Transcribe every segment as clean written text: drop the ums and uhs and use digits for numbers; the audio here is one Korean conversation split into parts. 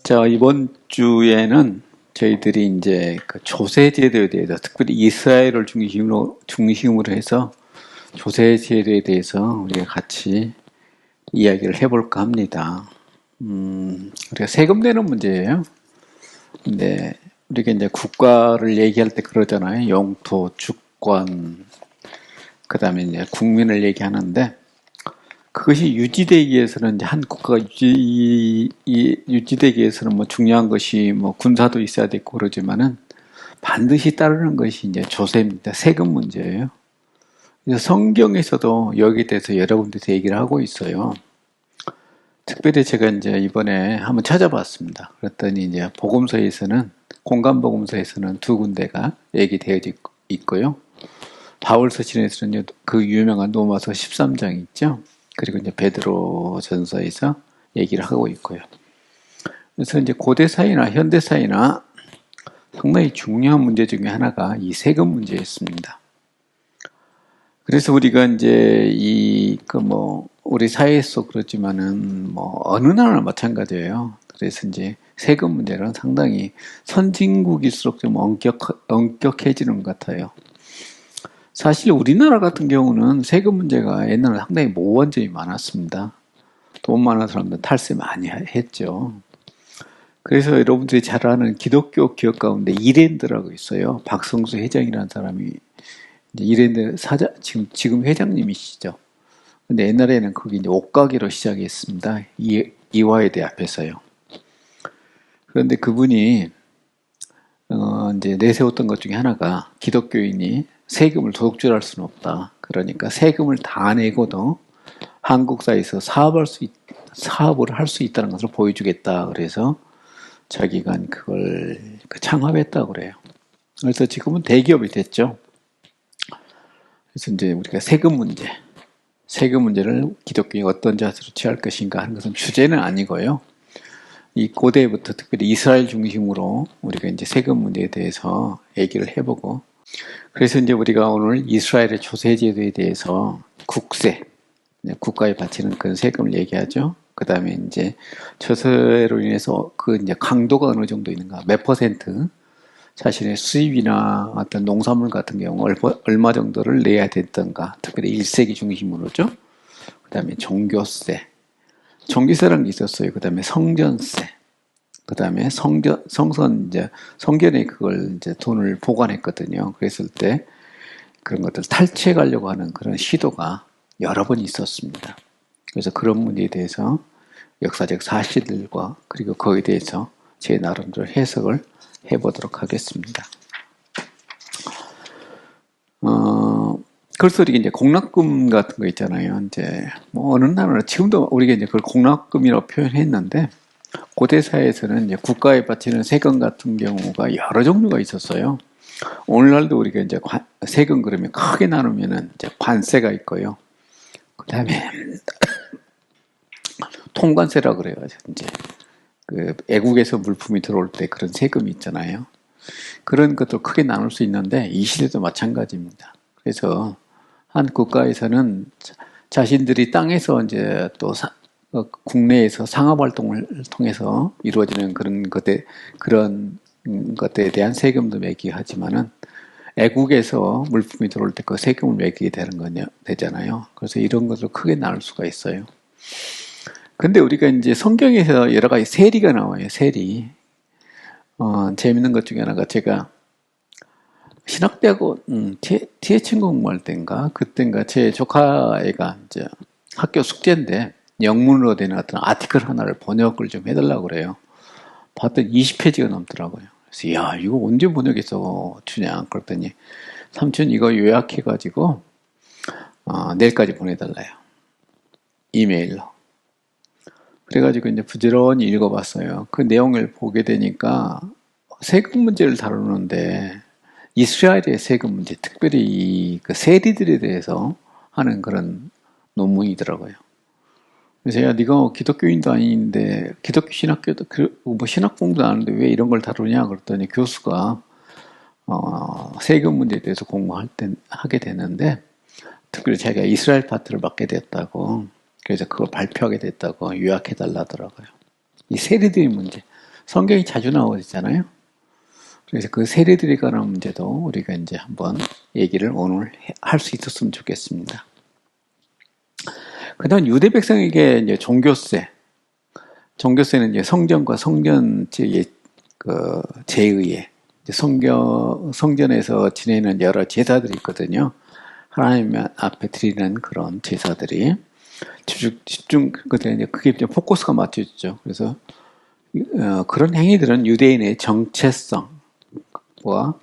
자, 이번 주에는 저희들이 이제 그 조세 제도에 대해서, 특별히 이스라엘을 중심으로 해서 조세 제도에 대해서 우리가 같이 이야기를 해볼까 합니다. 우리가 세금 내는 문제예요. 근데 우리가 이제 국가를 얘기할 때 그러잖아요. 영토, 주권, 그 다음에 이제 국민을 얘기하는데, 그것이 유지되기 위해서는 이제 한 국가가 유지되기 위해서는 뭐 중요한 것이 뭐 군사도 있어야 되고 그러지만은 반드시 따르는 것이 이제 조세입니다. 세금 문제예요. 그래서 성경에서도 여기에 대해서 여러 군데서 얘기를 하고 있어요. 특별히 제가 이제 이번에 한번 찾아봤습니다. 그랬더니 이제 복음서에서는, 공간 복음서에서는 두 군데가 얘기되어 있고요. 바울 서신에서는 그 유명한 로마서 13장 있죠. 그리고 이제 베드로 전서에서 얘기를 하고 있고요. 그래서 이제 고대사회나 현대사회나 상당히 중요한 문제 중에 하나가 이 세금 문제였습니다. 그래서 우리가 이제 우리 사회에서 그렇지만은 뭐 어느 나라나 마찬가지예요. 그래서 이제 세금 문제는 상당히 선진국일수록 좀 엄격해지는 것 같아요. 사실 우리나라 같은 경우는 세금 문제가 옛날에 상당히 모호한 점이 많았습니다. 돈 많은 사람들은 탈세 많이 했죠. 그래서 여러분들이 잘 아는 기독교 기업 가운데 이랜드라고 있어요. 박성수 회장이라는 사람이 이제 이랜드 지금 회장님이시죠. 근데 옛날에는 거기 이제 옷가게로 시작했습니다. 이화여대 앞에서요. 그런데 그분이 이제 내세웠던 것 중에 하나가 기독교인이 세금을 도둑질할 수는 없다. 그러니까 세금을 다 내고도 한국사회에서 사업을 할 수 있다는 것을 보여주겠다. 그래서 자기가 그걸 창업했다고 그래요. 그래서 지금은 대기업이 됐죠. 그래서 이제 우리가 세금 문제를 기독교인이 어떤 자세로 취할 것인가 하는 것은 주제는 아니고요. 이 고대부터 특별히 이스라엘 중심으로 우리가 이제 세금 문제에 대해서 얘기를 해보고, 그래서 이제 우리가 오늘 이스라엘의 조세 제도에 대해서 국세, 국가에 바치는 그런 세금을 얘기하죠. 그 다음에 이제 조세로 인해서 그 이제 강도가 어느 정도 있는가, 몇 퍼센트, 자신의 수입이나 어떤 농산물 같은 경우 얼마 정도를 내야 됐던가, 특별히 1세기 중심으로죠. 그 다음에 종교세라는 게 있었어요. 그 다음에 성전세, 그 다음에 성전에 그걸 이제 돈을 보관했거든요. 그랬을 때 그런 것들 탈취해 가려고 하는 그런 시도가 여러 번 있었습니다. 그래서 그런 문제에 대해서 역사적 사실들과 그리고 거기에 대해서 제 나름대로 해석을 해보도록 하겠습니다. 그래서 이제 공납금 같은 거 있잖아요. 이제 뭐 어느 나라나 지금도 우리가 이제 그걸 공납금이라고 표현했는데, 고대사회에서는 이제 국가에 바치는 세금 같은 경우가 여러 종류가 있었어요. 오늘날도 우리가 이제 세금 그러면 크게 나누면은 이제 관세가 있고요. 그 다음에 통관세라고 그래요. 이제 그 애국에서 물품이 들어올 때 그런 세금이 있잖아요. 그런 것도 크게 나눌 수 있는데 이 시대도 마찬가지입니다. 그래서 한 국가에서는 자신들이 땅에서 이제 또 국내에서 상업 활동을 통해서 이루어지는 그런 것들에 대한 세금도 매기게 하지만은 애국에서 물품이 들어올 때 그 세금을 매기게 되잖아요. 그래서 이런 것을 크게 나눌 수가 있어요. 근데 우리가 이제 성경에서 여러 가지 세리가 나와요. 세리. 재밌는 것 중에 하나가, 제가 신학대학원 TH 공부할 때인가 그때인가 제 조카애가 이제 학교 숙제인데 영문으로 된 어떤 아티클 하나를 번역을 좀 해달라고 그래요. 봤더니 20페이지가 넘더라고요. 그래서 야, 이거 언제 번역해서 주냐 그랬더니 삼촌 이거 요약해가지고 내일까지 보내달라요. 이메일로. 그래가지고 이제 부지런히 읽어봤어요. 그 내용을 보게 되니까 세금 문제를 다루는데 이스라엘의 세금 문제, 특별히 그 세리들에 대해서 하는 그런 논문이더라고요. 그래서 야, 네가 기독교인도 아닌데 기독교 신학교도 뭐 신학 공부도 안 하는데 왜 이런 걸 다루냐 그랬더니 교수가 세금 문제에 대해서 하게 되는데, 특별히 자기가 이스라엘 파트를 맡게 됐다고, 그래서 그걸 발표하게 됐다고 요약해 달라더라고요. 이 세리들의 문제, 성경이 자주 나오잖아요. 그래서 그 세례들에 관한 문제도 우리가 이제 한번 얘기를 오늘 할 수 있었으면 좋겠습니다. 그 다음 유대 백성에게 이제 종교세는 이제 성전과 성전 그 제의에 성전에서 지내는 여러 제사들이 있거든요. 하나님 앞에 드리는 그런 제사들이 그게 이제 포커스가 맞춰지죠. 그래서 그런 행위들은 유대인의 정체성과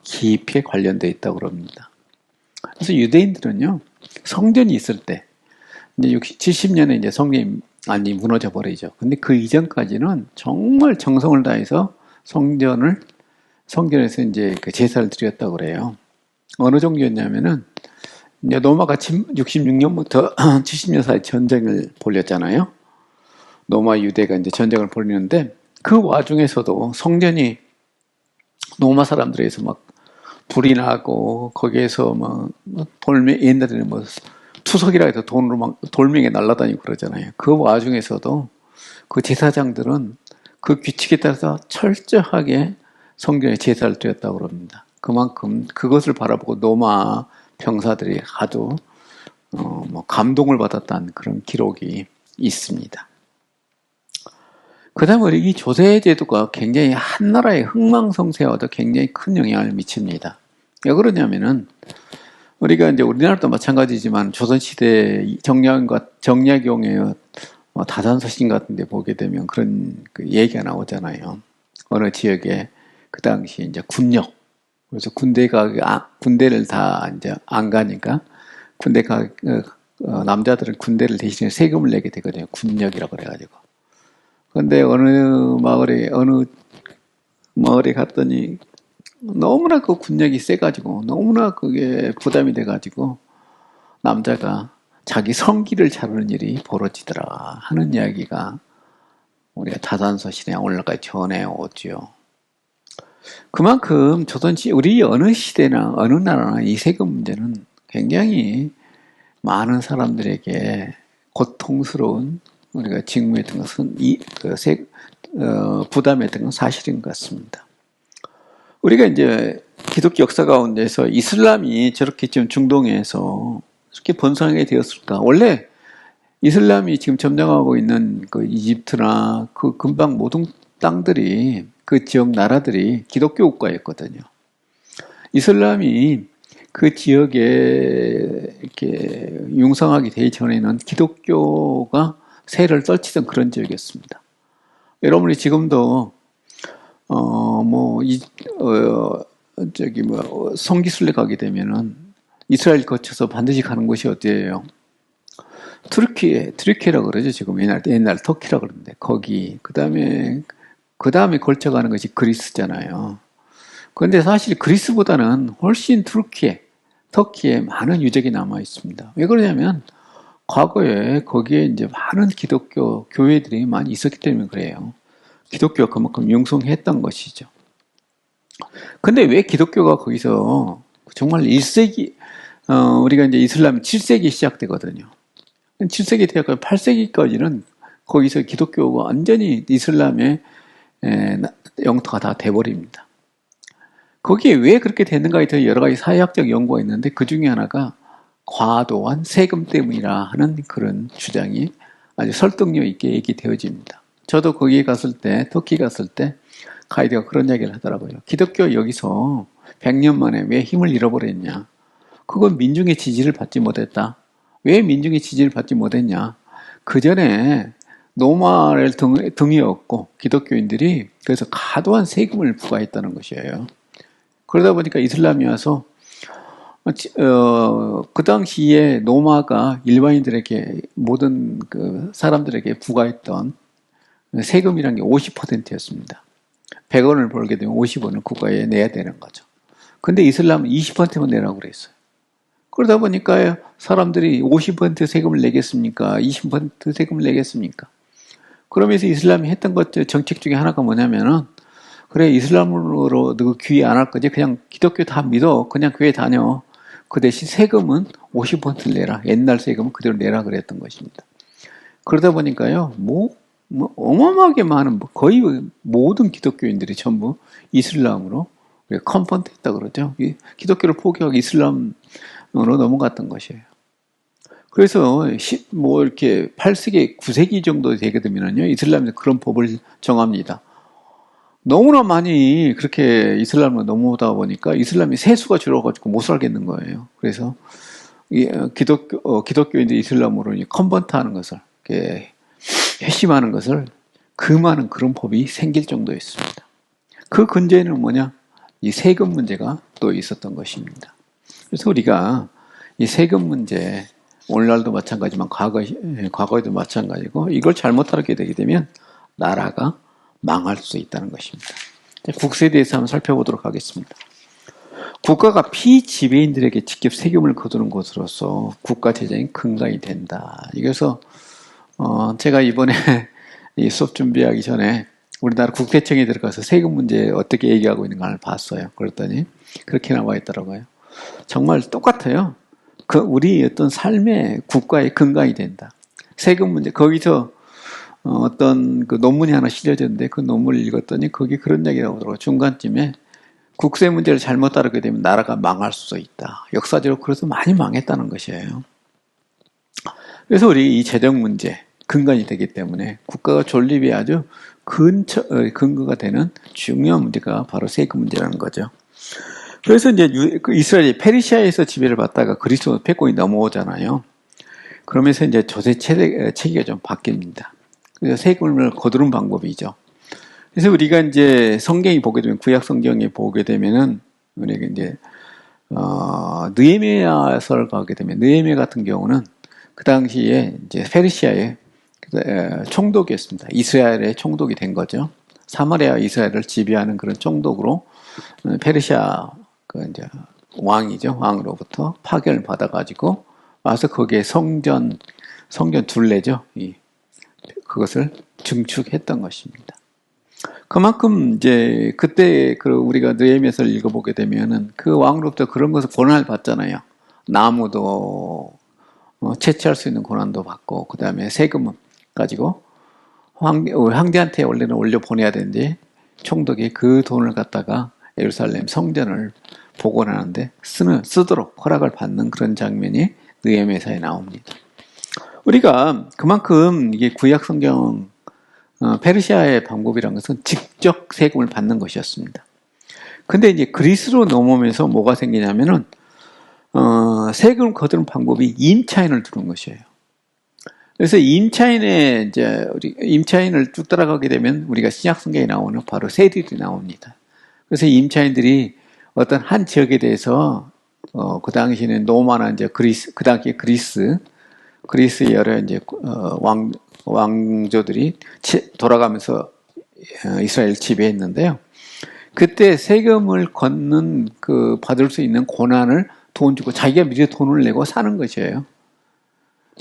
깊이 관련되어 있다고 그럽니다. 그래서 유대인들은요, 성전이 있을 때, 이제 70년에 이제 성전이 많이 무너져 버리죠. 근데 그 이전까지는 정말 정성을 다해서 성전에서 이제 그 제사를 드렸다고 그래요. 어느 정도였냐면은, 이제 로마가 66년부터 70년 사이 전쟁을 벌였잖아요. 로마 유대가 이제 전쟁을 벌이는데, 그 와중에서도 성전이 로마 사람들에 의해서 막 불이 나고, 거기에서 막 옛날에는 뭐 투석이라 해서 돈으로 막 돌멩이 날아다니고 그러잖아요. 그 와중에서도 그 제사장들은 그 규칙에 따라서 철저하게 성전에 제사를 드렸다고 그럽니다. 그만큼 그것을 바라보고 로마 병사들이 아주 감동을 받았다는 그런 기록이 있습니다. 그 다음에 이 조세 제도가 굉장히 한 나라의 흥망성쇠와도 굉장히 큰 영향을 미칩니다. 왜 그러냐면은 우리가 이제 우리나라도 마찬가지지만 조선시대 정약용의 다산서신 같은 데 보게 되면 그런 그 얘기가 나오잖아요. 어느 지역에 그 당시 이제 군역. 그래서 군대를 다 이제 안 가니까 남자들은 군대를 대신에 세금을 내게 되거든요. 군역이라고 그래가지고. 근데 어느 마을에 갔더니 너무나 그 군역이 세가지고 너무나 그게 부담이 돼가지고 남자가 자기 성기를 자르는 일이 벌어지더라 하는 이야기가 우리가 다산서신에 올라가 전해오지요. 그만큼 우리 어느 시대나 어느 나라나 이 세금 문제는 굉장히 많은 사람들에게 고통스러운 우리가 직무했던 것은 부담했던 건 사실인 것 같습니다. 우리가 이제 기독교 역사 가운데서 이슬람이 저렇게 지금 중동에서 이렇게 번성하게 되었을까? 원래 이슬람이 지금 점령하고 있는 그 이집트나 그 근방 모든 땅들이 그 지역 나라들이 기독교 국가였거든요. 이슬람이 그 지역에 이렇게 융성하게 되기 전에는 기독교가 세를 떨치던 그런 지역이었습니다. 여러분이 지금도 성기순례 가게 되면은 이스라엘 거쳐서 반드시 가는 곳이 어디예요? 트르키라고 그러죠. 지금 옛날 터키라고 그러는데 거기 그 다음에 걸쳐가는 것이 그리스잖아요. 그런데 사실 그리스보다는 훨씬 터키에 많은 유적이 남아 있습니다. 왜 그러냐면 과거에 거기에 이제 많은 기독교 교회들이 많이 있었기 때문에 그래요. 기독교가 그만큼 융성했던 것이죠. 근데 왜 기독교가 거기서 정말 1세기, 우리가 이제 이슬람이 7세기 시작되거든요. 7세기 대학교 8세기까지는 거기서 기독교가 완전히 이슬람의 영토가 다 돼버립니다. 거기에 왜 그렇게 됐는가에 대해 여러 가지 사회학적 연구가 있는데 그 중에 하나가 과도한 세금 때문이라 하는 그런 주장이 아주 설득력 있게 얘기되어집니다. 저도 거기에 터키 갔을 때 가이드가 그런 이야기를 하더라고요. 기독교 여기서 100년 만에 왜 힘을 잃어버렸냐? 그건 민중의 지지를 받지 못했다. 왜 민중의 지지를 받지 못했냐? 그 전에 로마를 등에 업고 기독교인들이 그래서 과도한 세금을 부과했다는 것이에요. 그러다 보니까 이슬람이 와서 그 당시에 로마가 일반인들에게 모든 그 사람들에게 부과했던 세금이란 게 50%였습니다. 100원을 벌게 되면 50원을 국가에 내야 되는 거죠. 근데 이슬람은 20%만 내라고 그랬어요. 그러다 보니까 사람들이 50% 세금을 내겠습니까? 20% 세금을 내겠습니까? 그러면서 이슬람이 했던 정책 중에 하나가 뭐냐면은 그래 이슬람으로 너 귀에 안 할 거지? 그냥 기독교 다 믿어. 그냥 교회 다녀. 그 대신 세금은 50%를 내라. 옛날 세금은 그대로 내라 그랬던 것입니다. 그러다 보니까요. 뭐 어마어마하게 많은 거의 모든 기독교인들이 전부 이슬람으로 컨버트했다 그러죠. 기독교를 포기하고 이슬람으로 넘어갔던 것이에요. 그래서 뭐 이렇게 8세기, 9세기 정도 되게 되면은요, 이슬람에서 그런 법을 정합니다. 너무나 많이 그렇게 이슬람으로 넘어오다 보니까 이슬람이 세수가 줄어가지고 못 살겠는 거예요. 그래서 기독교인들이 이슬람으로 컨버트하는 것을, 이렇게 회심하는 것을 금하는 그런 법이 생길 정도였습니다. 그 근저에는 뭐냐? 이 세금 문제가 또 있었던 것입니다. 그래서 우리가 이 세금 문제, 오늘날도 마찬가지지만 과거에도 마찬가지고, 이걸 잘못 하게 되게 되면 나라가 망할 수 있다는 것입니다. 국세에 대해서 한번 살펴보도록 하겠습니다. 국가가 피지배인들에게 직접 세금을 거두는 것으로서 국가 재정이 근간이 된다. 이래서 제가 이번에 이 수업 준비하기 전에 우리나라 국세청에 들어가서 세금 문제 어떻게 얘기하고 있는 걸 봤어요. 그랬더니 그렇게 나와 있더라고요. 정말 똑같아요. 우리 어떤 삶의 국가의 근간이 된다. 세금 문제, 거기서 어떤 그 논문이 하나 실려졌는데 그 논문을 읽었더니 거기 그런 얘기가 나오더라고요. 중간쯤에 국세 문제를 잘못 다루게 되면 나라가 망할 수 있다. 역사적으로 그래서 많이 망했다는 것이에요. 그래서 우리 이 재정 문제, 근간이 되기 때문에 국가가 존립이 아주 근거가 되는 중요한 문제가 바로 세금 문제라는 거죠. 그래서 이제 이스라엘이 페르시아에서 지배를 받다가 그리스도 패권이 넘어오잖아요. 그러면서 이제 조세 체계가 좀 바뀝니다. 그래서 세금을 거두는 방법이죠. 그래서 우리가 이제 성경이 보게 되면, 구약 성경에 보게 되면은, 우리가 이제, 느헤미야서를 가게 되면, 느헤미야 같은 경우는 그 당시에 이제 페르시아의 총독이었습니다. 이스라엘의 총독이 된 거죠. 사마리아 이스라엘을 지배하는 그런 총독으로 페르시아 이제 왕이죠. 왕으로부터 파견을 받아가지고 와서 거기에 성전 둘레죠. 그것을 증축했던 것입니다. 그만큼 이제 그때 우리가 느헤미야서를 읽어보게 되면은 그 왕으로부터 그런 것을 권한을 받잖아요. 나무도 채취할 수 있는 권한도 받고, 그 다음에 세금은 가지고 황제한테 원래는 올려 보내야 되는데 총독이 그 돈을 갖다가 예루살렘 성전을 복원하는데 쓰도록 허락을 받는 그런 장면이 느헤미야서에 나옵니다. 우리가 그만큼 이게 구약 성경 페르시아의 방법이란 것은 직접 세금을 받는 것이었습니다. 근데 이제 그리스로 넘어오면서 뭐가 생기냐면은 세금을 거두는 방법이 임차인을 두는 것이에요. 그래서 임차인을 쭉 따라가게 되면 우리가 신약 성경에 나오는 바로 세리들이 나옵니다. 그래서 임차인들이 어떤 한 지역에 대해서 그 당시에는 로마나 이제 그 당시에 그리스의 여러 이제 왕조들이 돌아가면서 이스라엘을 지배했는데요. 그때 세금을 걷는 받을 수 있는 권한을 돈 주고 자기가 미리 돈을 내고 사는 것이에요.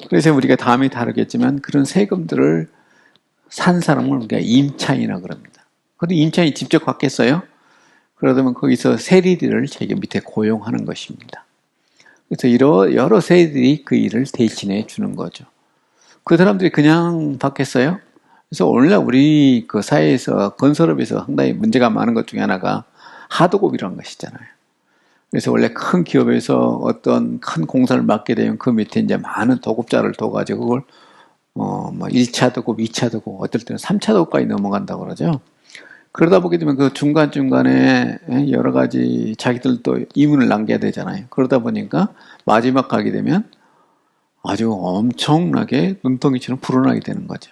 그래서 우리가 다음에 다루겠지만 그런 세금들을 산 사람을 우리가 임차인이라고 그럽니다. 그런데 임차인이 직접 받겠어요? 그러다면 거기서 세리들을 자기 밑에 고용하는 것입니다. 그래서 여러 세리들이 그 일을 대신해 주는 거죠. 그 사람들이 그냥 받겠어요? 그래서 오늘날 우리 그 사회에서 건설업에서 상당히 문제가 많은 것 중에 하나가 하도급이라는 것이잖아요. 그래서 원래 큰 기업에서 어떤 큰 공사를 맡게 되면 그 밑에 이제 많은 도급자를 둬가지고 그걸 뭐 1차 도급, 2차 도급, 어떨 때는 3차 도급까지 넘어간다고 그러죠. 그러다 보게 되면 그 중간중간에 여러 가지 자기들도 이문을 남겨야 되잖아요. 그러다 보니까 마지막 가게 되면 아주 엄청나게 눈덩이처럼 불어나게 되는 거죠.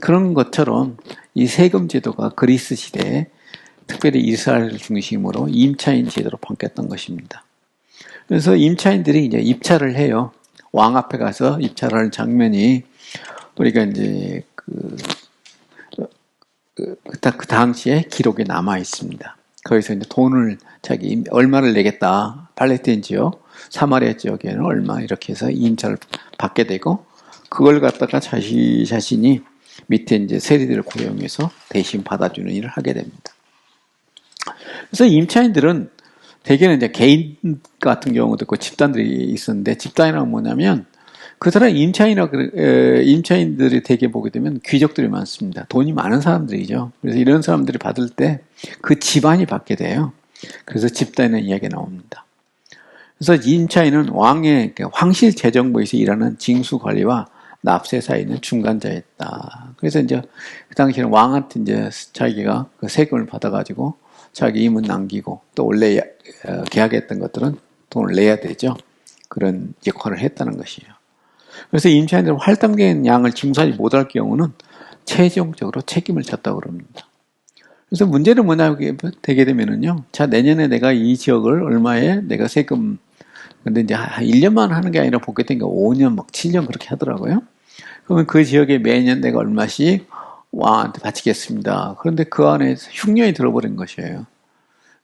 그런 것처럼 이 세금 제도가 그리스 시대에 특별히 이스라엘 중심으로 임차인 제도로 바뀌었던 것입니다. 그래서 임차인들이 이제 입찰을 해요. 왕 앞에 가서 입찰을 하는 장면이 우리가 이제 그 당시에 기록에 남아 있습니다. 거기서 이제 돈을 얼마를 내겠다. 팔레스타인 지역, 사마리아 지역에는 얼마 이렇게 해서 임차를 받게 되고 그걸 갖다가 자신이 밑에 이제 세리들을 고용해서 대신 받아주는 일을 하게 됩니다. 그래서 임차인들은 대개는 이제 개인 같은 경우도 있고 집단들이 있었는데 집단이란 뭐냐면 그 사람 임차인들이 대개 보게 되면 귀족들이 많습니다. 돈이 많은 사람들이죠. 그래서 이런 사람들이 받을 때 그 집안이 받게 돼요. 그래서 집단의 이야기가 나옵니다. 그래서 임차인은 왕의 황실 재정부에서 일하는 징수 관리와 납세 사이에 있는 중간자였다. 그래서 이제 그 당시에는 왕한테 이제 자기가 그 세금을 받아가지고 자기 임은 남기고 또 원래 계약했던 것들은 돈을 내야 되죠. 그런 역할을 했다는 것이에요. 그래서 임차인들은 할당된 양을 징수하지 못할 경우는 최종적으로 책임을 졌다고 그럽니다. 그래서 문제는 뭐냐 되게 되면은요. 자, 내년에 내가 이 지역을 얼마에 내가 세금, 근데 이제 1년만 하는 게 아니라 보게 되니까 5년, 막 7년 그렇게 하더라고요. 그러면 그 지역에 매년 내가 얼마씩 왕한테 바치겠습니다. 그런데 그 안에 흉년이 들어버린 것이에요.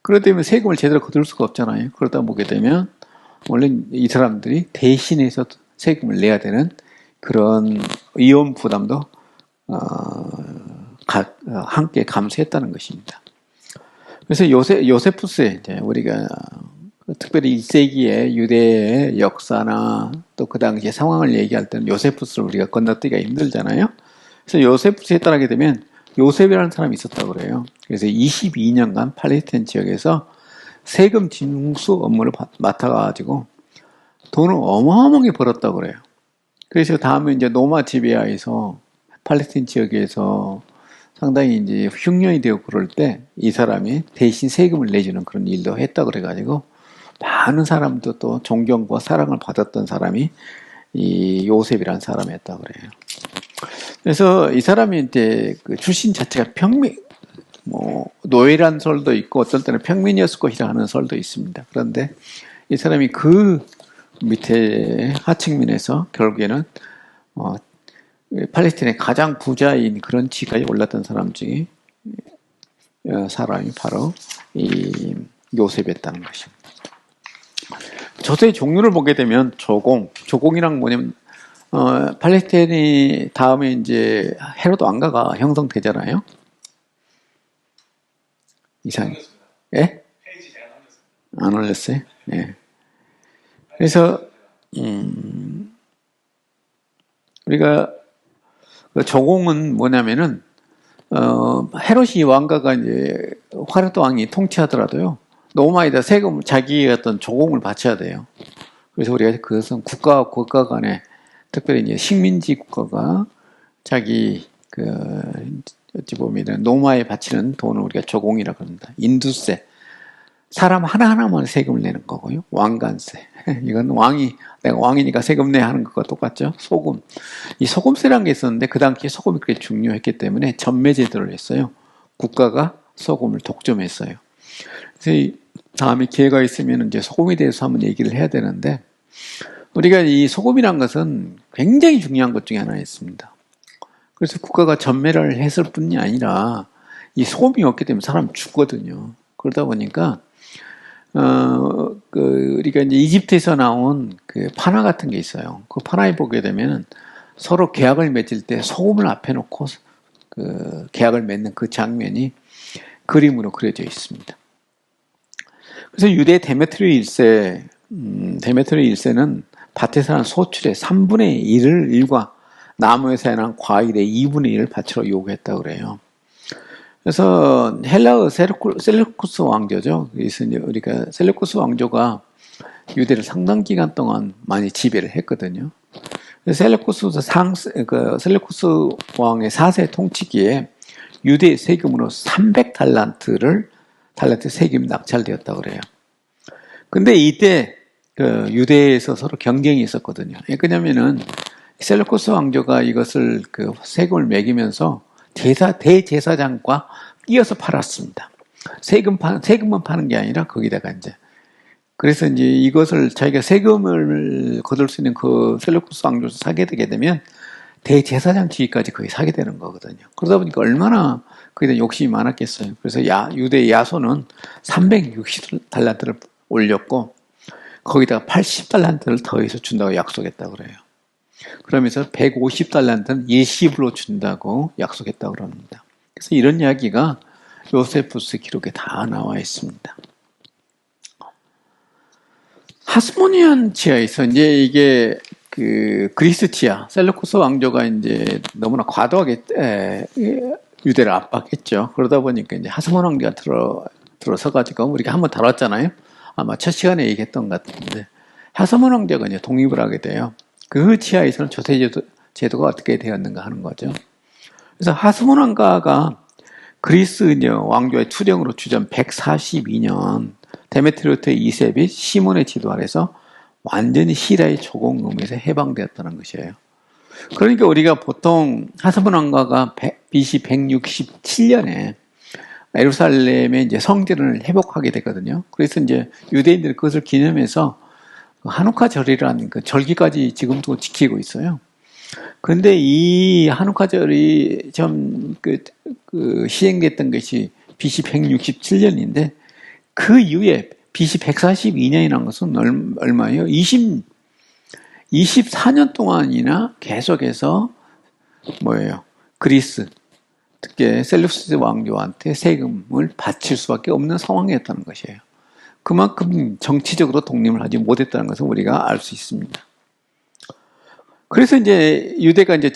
그러다 보면 세금을 제대로 거둘 수가 없잖아요. 그러다 보게 되면 원래 이 사람들이 대신해서 세금을 내야 되는 그런 위험 부담도 함께 감수했다는 것입니다. 그래서 요세푸스의 이제 우리가 특별히 1세기의 유대의 역사나 또 그 당시의 상황을 얘기할 때는 요세푸스를 우리가 건너뛰기가 힘들잖아요. 그래서 요세푸스에 따르게 되면 요셉이라는 사람이 있었다고 그래요. 그래서 22년간 팔레스타인 지역에서 세금 징수 업무를 맡아가지고 돈을 어마어마하게 벌었다고 그래요. 그래서 다음에 이제 노마 지베아에서 팔레스타인 지역에서 상당히 이제 흉년이 되고 그럴 때 이 사람이 대신 세금을 내주는 그런 일도 했다고 그래가지고 많은 사람도 또 존경과 사랑을 받았던 사람이 이 요셉이라는 사람이었다고 그래요. 그래서 이 사람이 이제 그 출신 자체가 노예란 설도 있고 어떤 때는 평민이었을 것이라 하는 설도 있습니다. 그런데 이 사람이 그 밑에 하층민에서 결국에는 팔레스타인의 가장 부자인 그런 지까지 올랐던 사람 중에 사람이 바로 이 요셉이었다는 것입니다. 저서의 종류를 보게 되면 조공이란 뭐냐면 팔레스타인이 다음에 이제 헤로드 왕가가 형성되잖아요. 이상해. 예? 안 올렸어요? 예. 그래서 우리가 그 조공은 뭐냐면은 헤롯이 왕가가 이제 헤롯 왕이 통치하더라도요. 노마에다 세금 자기의 어떤 조공을 바쳐야 돼요. 그래서 우리가 그것은 국가와 국가 간에 특별히 이제 식민지 국가가 자기 어찌 보면 노마에 바치는 돈을 우리가 조공이라고 합니다. 인두세. 사람 하나하나만 세금을 내는 거고요. 왕관세. 이건 내가 왕이니까 세금 내야 하는 것과 똑같죠. 소금. 이 소금세라는 게 있었는데 그 당시에 소금이 그렇게 중요했기 때문에 전매제도를 했어요. 국가가 소금을 독점했어요. 그래서 다음에 기회가 있으면 이제 소금에 대해서 한번 얘기를 해야 되는데 우리가 이 소금이란 것은 굉장히 중요한 것 중에 하나였습니다. 그래서 국가가 전매를 했을 뿐이 아니라 이 소금이 없기 때문에 사람 죽거든요. 그러다 보니까 우리가 이제 이집트에서 나온 그 파나 같은 게 있어요. 그 파나에 보게 되면 서로 계약을 맺을 때 소금을 앞에 놓고 그 계약을 맺는 그 장면이 그림으로 그려져 있습니다. 그래서 유대 데메트리 1세는 밭에서 난 소출의 3분의 1과 나무에서 난 과일의 2분의 1을 밭으로 요구했다고 그래요. 그래서 헬라의 셀루쿠스 왕조죠. 그래서 이제 우리가 셀루쿠스 왕조가 유대를 상당 기간 동안 많이 지배를 했거든요. 셀루쿠스 왕의 4세 통치기에 유대 세금으로 300달란트 세금이 낙찰되었다고 그래요. 근데 이때 유대에서 서로 경쟁이 있었거든요. 왜냐면은 셀루쿠스 왕조가 이것을 세금을 매기면서 대제사장과 끼어서 팔았습니다. 세금만 파는 게 아니라 거기다가 그래서 이제 이것을 자기가 세금을 거둘 수 있는 그 셀루쿠스 왕조에서 사게 되게 되면 대제사장 지위까지 거의 사게 되는 거거든요. 그러다 보니까 얼마나 거기다 욕심이 많았겠어요. 그래서 유대 야손은 360달란트를 올렸고 거기다가 80달란트를 더해서 준다고 약속했다고 그래요. 그러면서 150달란트는 예시불로 준다고 약속했다고 그럽니다. 그래서 이런 이야기가 요세푸스 기록에 다 나와 있습니다. 하스모니안 지하에서 이제 이게 그리스 치아, 셀루쿠스 왕조가 이제 너무나 과도하게 유대를 압박했죠. 그러다 보니까 이제 하스몬 왕조가 들어서가지고 우리가 한번 다뤘잖아요. 아마 첫 시간에 얘기했던 것 같은데 하스몬 왕조가 이제 독립을 하게 돼요. 그 치하에서는 조세 제도가 어떻게 되었는가 하는 거죠. 그래서 하스몬 왕가가 그리스 이제 왕조의 투령으로 주전 142년 데메트리오트 2세 시몬의 지도 아래서 완전히 시리아의 조공금에서 해방되었다는 것이에요. 그러니까 우리가 보통 하스몬 왕가가 BC 167년에 예루살렘의 이제 성전을 회복하게 되거든요. 그래서 이제 유대인들이 그것을 기념해서 하누카 절이라는 그 절기까지 지금도 지키고 있어요. 그런데 이 하누카절이 시행됐던 것이 BC 167년인데 그 이후에 BC 142년이라는 것은 얼마예요? 24년 동안이나 계속해서 그리스, 특히 셀루시드 왕조한테 세금을 바칠 수밖에 없는 상황이었다는 것이에요. 그만큼 정치적으로 독립을 하지 못했다는 것을 우리가 알 수 있습니다. 그래서 이제 유대가 이제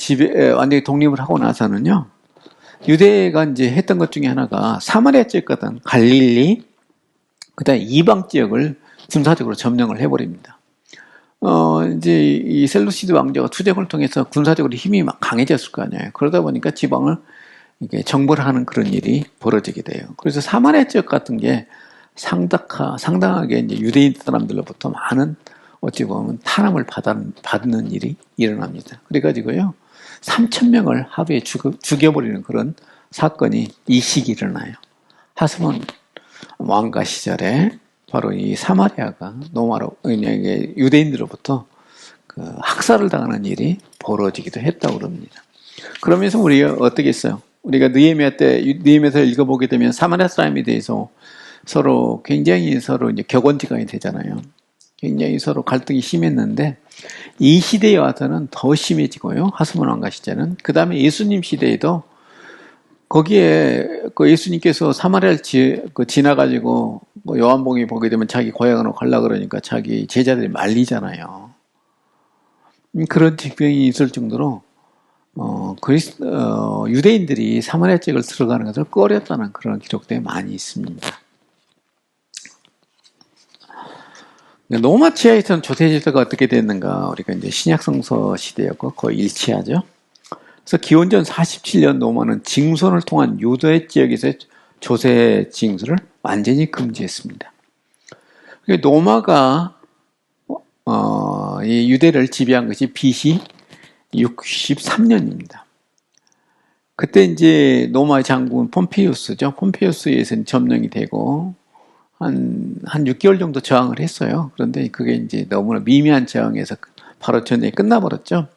완전히 독립을 하고 나서는요, 유대가 이제 했던 것 중에 하나가 사마리아 지역과 갈릴리, 그 다음에 이방 지역을 군사적으로 점령을 해버립니다. 이제 이 셀루시드 왕조가 투쟁을 통해서 군사적으로 힘이 막 강해졌을 거 아니에요. 그러다 보니까 지방을 이게 정벌을 하는 그런 일이 벌어지게 돼요. 그래서 사마리아 지역 같은 게 상당하게 이제 유대인 사람들로부터 많은 어찌 보면 탄압을 받는 일이 일어납니다. 그래가지고요, 3,000명을 하루에 죽여버리는 그런 사건이 이 시기 일어나요. 하스몬 왕가 시절에 바로 이 사마리아가 유대인들로부터 그 학살을 당하는 일이 벌어지기도 했다고 그럽니다. 그러면서 우리가 어떻게 했어요? 우리가 느헤미야서를 읽어보게 되면 사마리아 사람에 대해서 굉장히 이제 격언지간이 되잖아요. 굉장히 서로 갈등이 심했는데 이 시대에 와서는 더 심해지고요. 하스몬 왕가 시대는. 그 다음에 예수님 시대에도 거기에 예수님께서 사마리아를 지나가지고 요한복음에 보게 되면 자기 고향으로 가려고 그러니까 자기 제자들이 말리잖아요. 그런 직병이 있을 정도로 유대인들이 사마리아 지역을 들어가는 것을 꺼렸다는 그런 기록들이 많이 있습니다. 로마 치하에서는 조세제도가 어떻게 됐는가? 우리가 이제 신약성서 시대였고 거의 일치하죠. 그래서 기원전 47년 로마는 징손을 통한 유대 지역에서 조세 징수를 완전히 금지했습니다. 로마가 이 유대를 지배한 것이 BC 63년입니다. 그때 이제 로마의 장군 폼페이우스죠. 폼페이우스에서 점령이 되고 한 6개월 정도 저항을 했어요. 그런데 그게 이제 너무나 미미한 저항에서 바로 전쟁이 끝나버렸죠.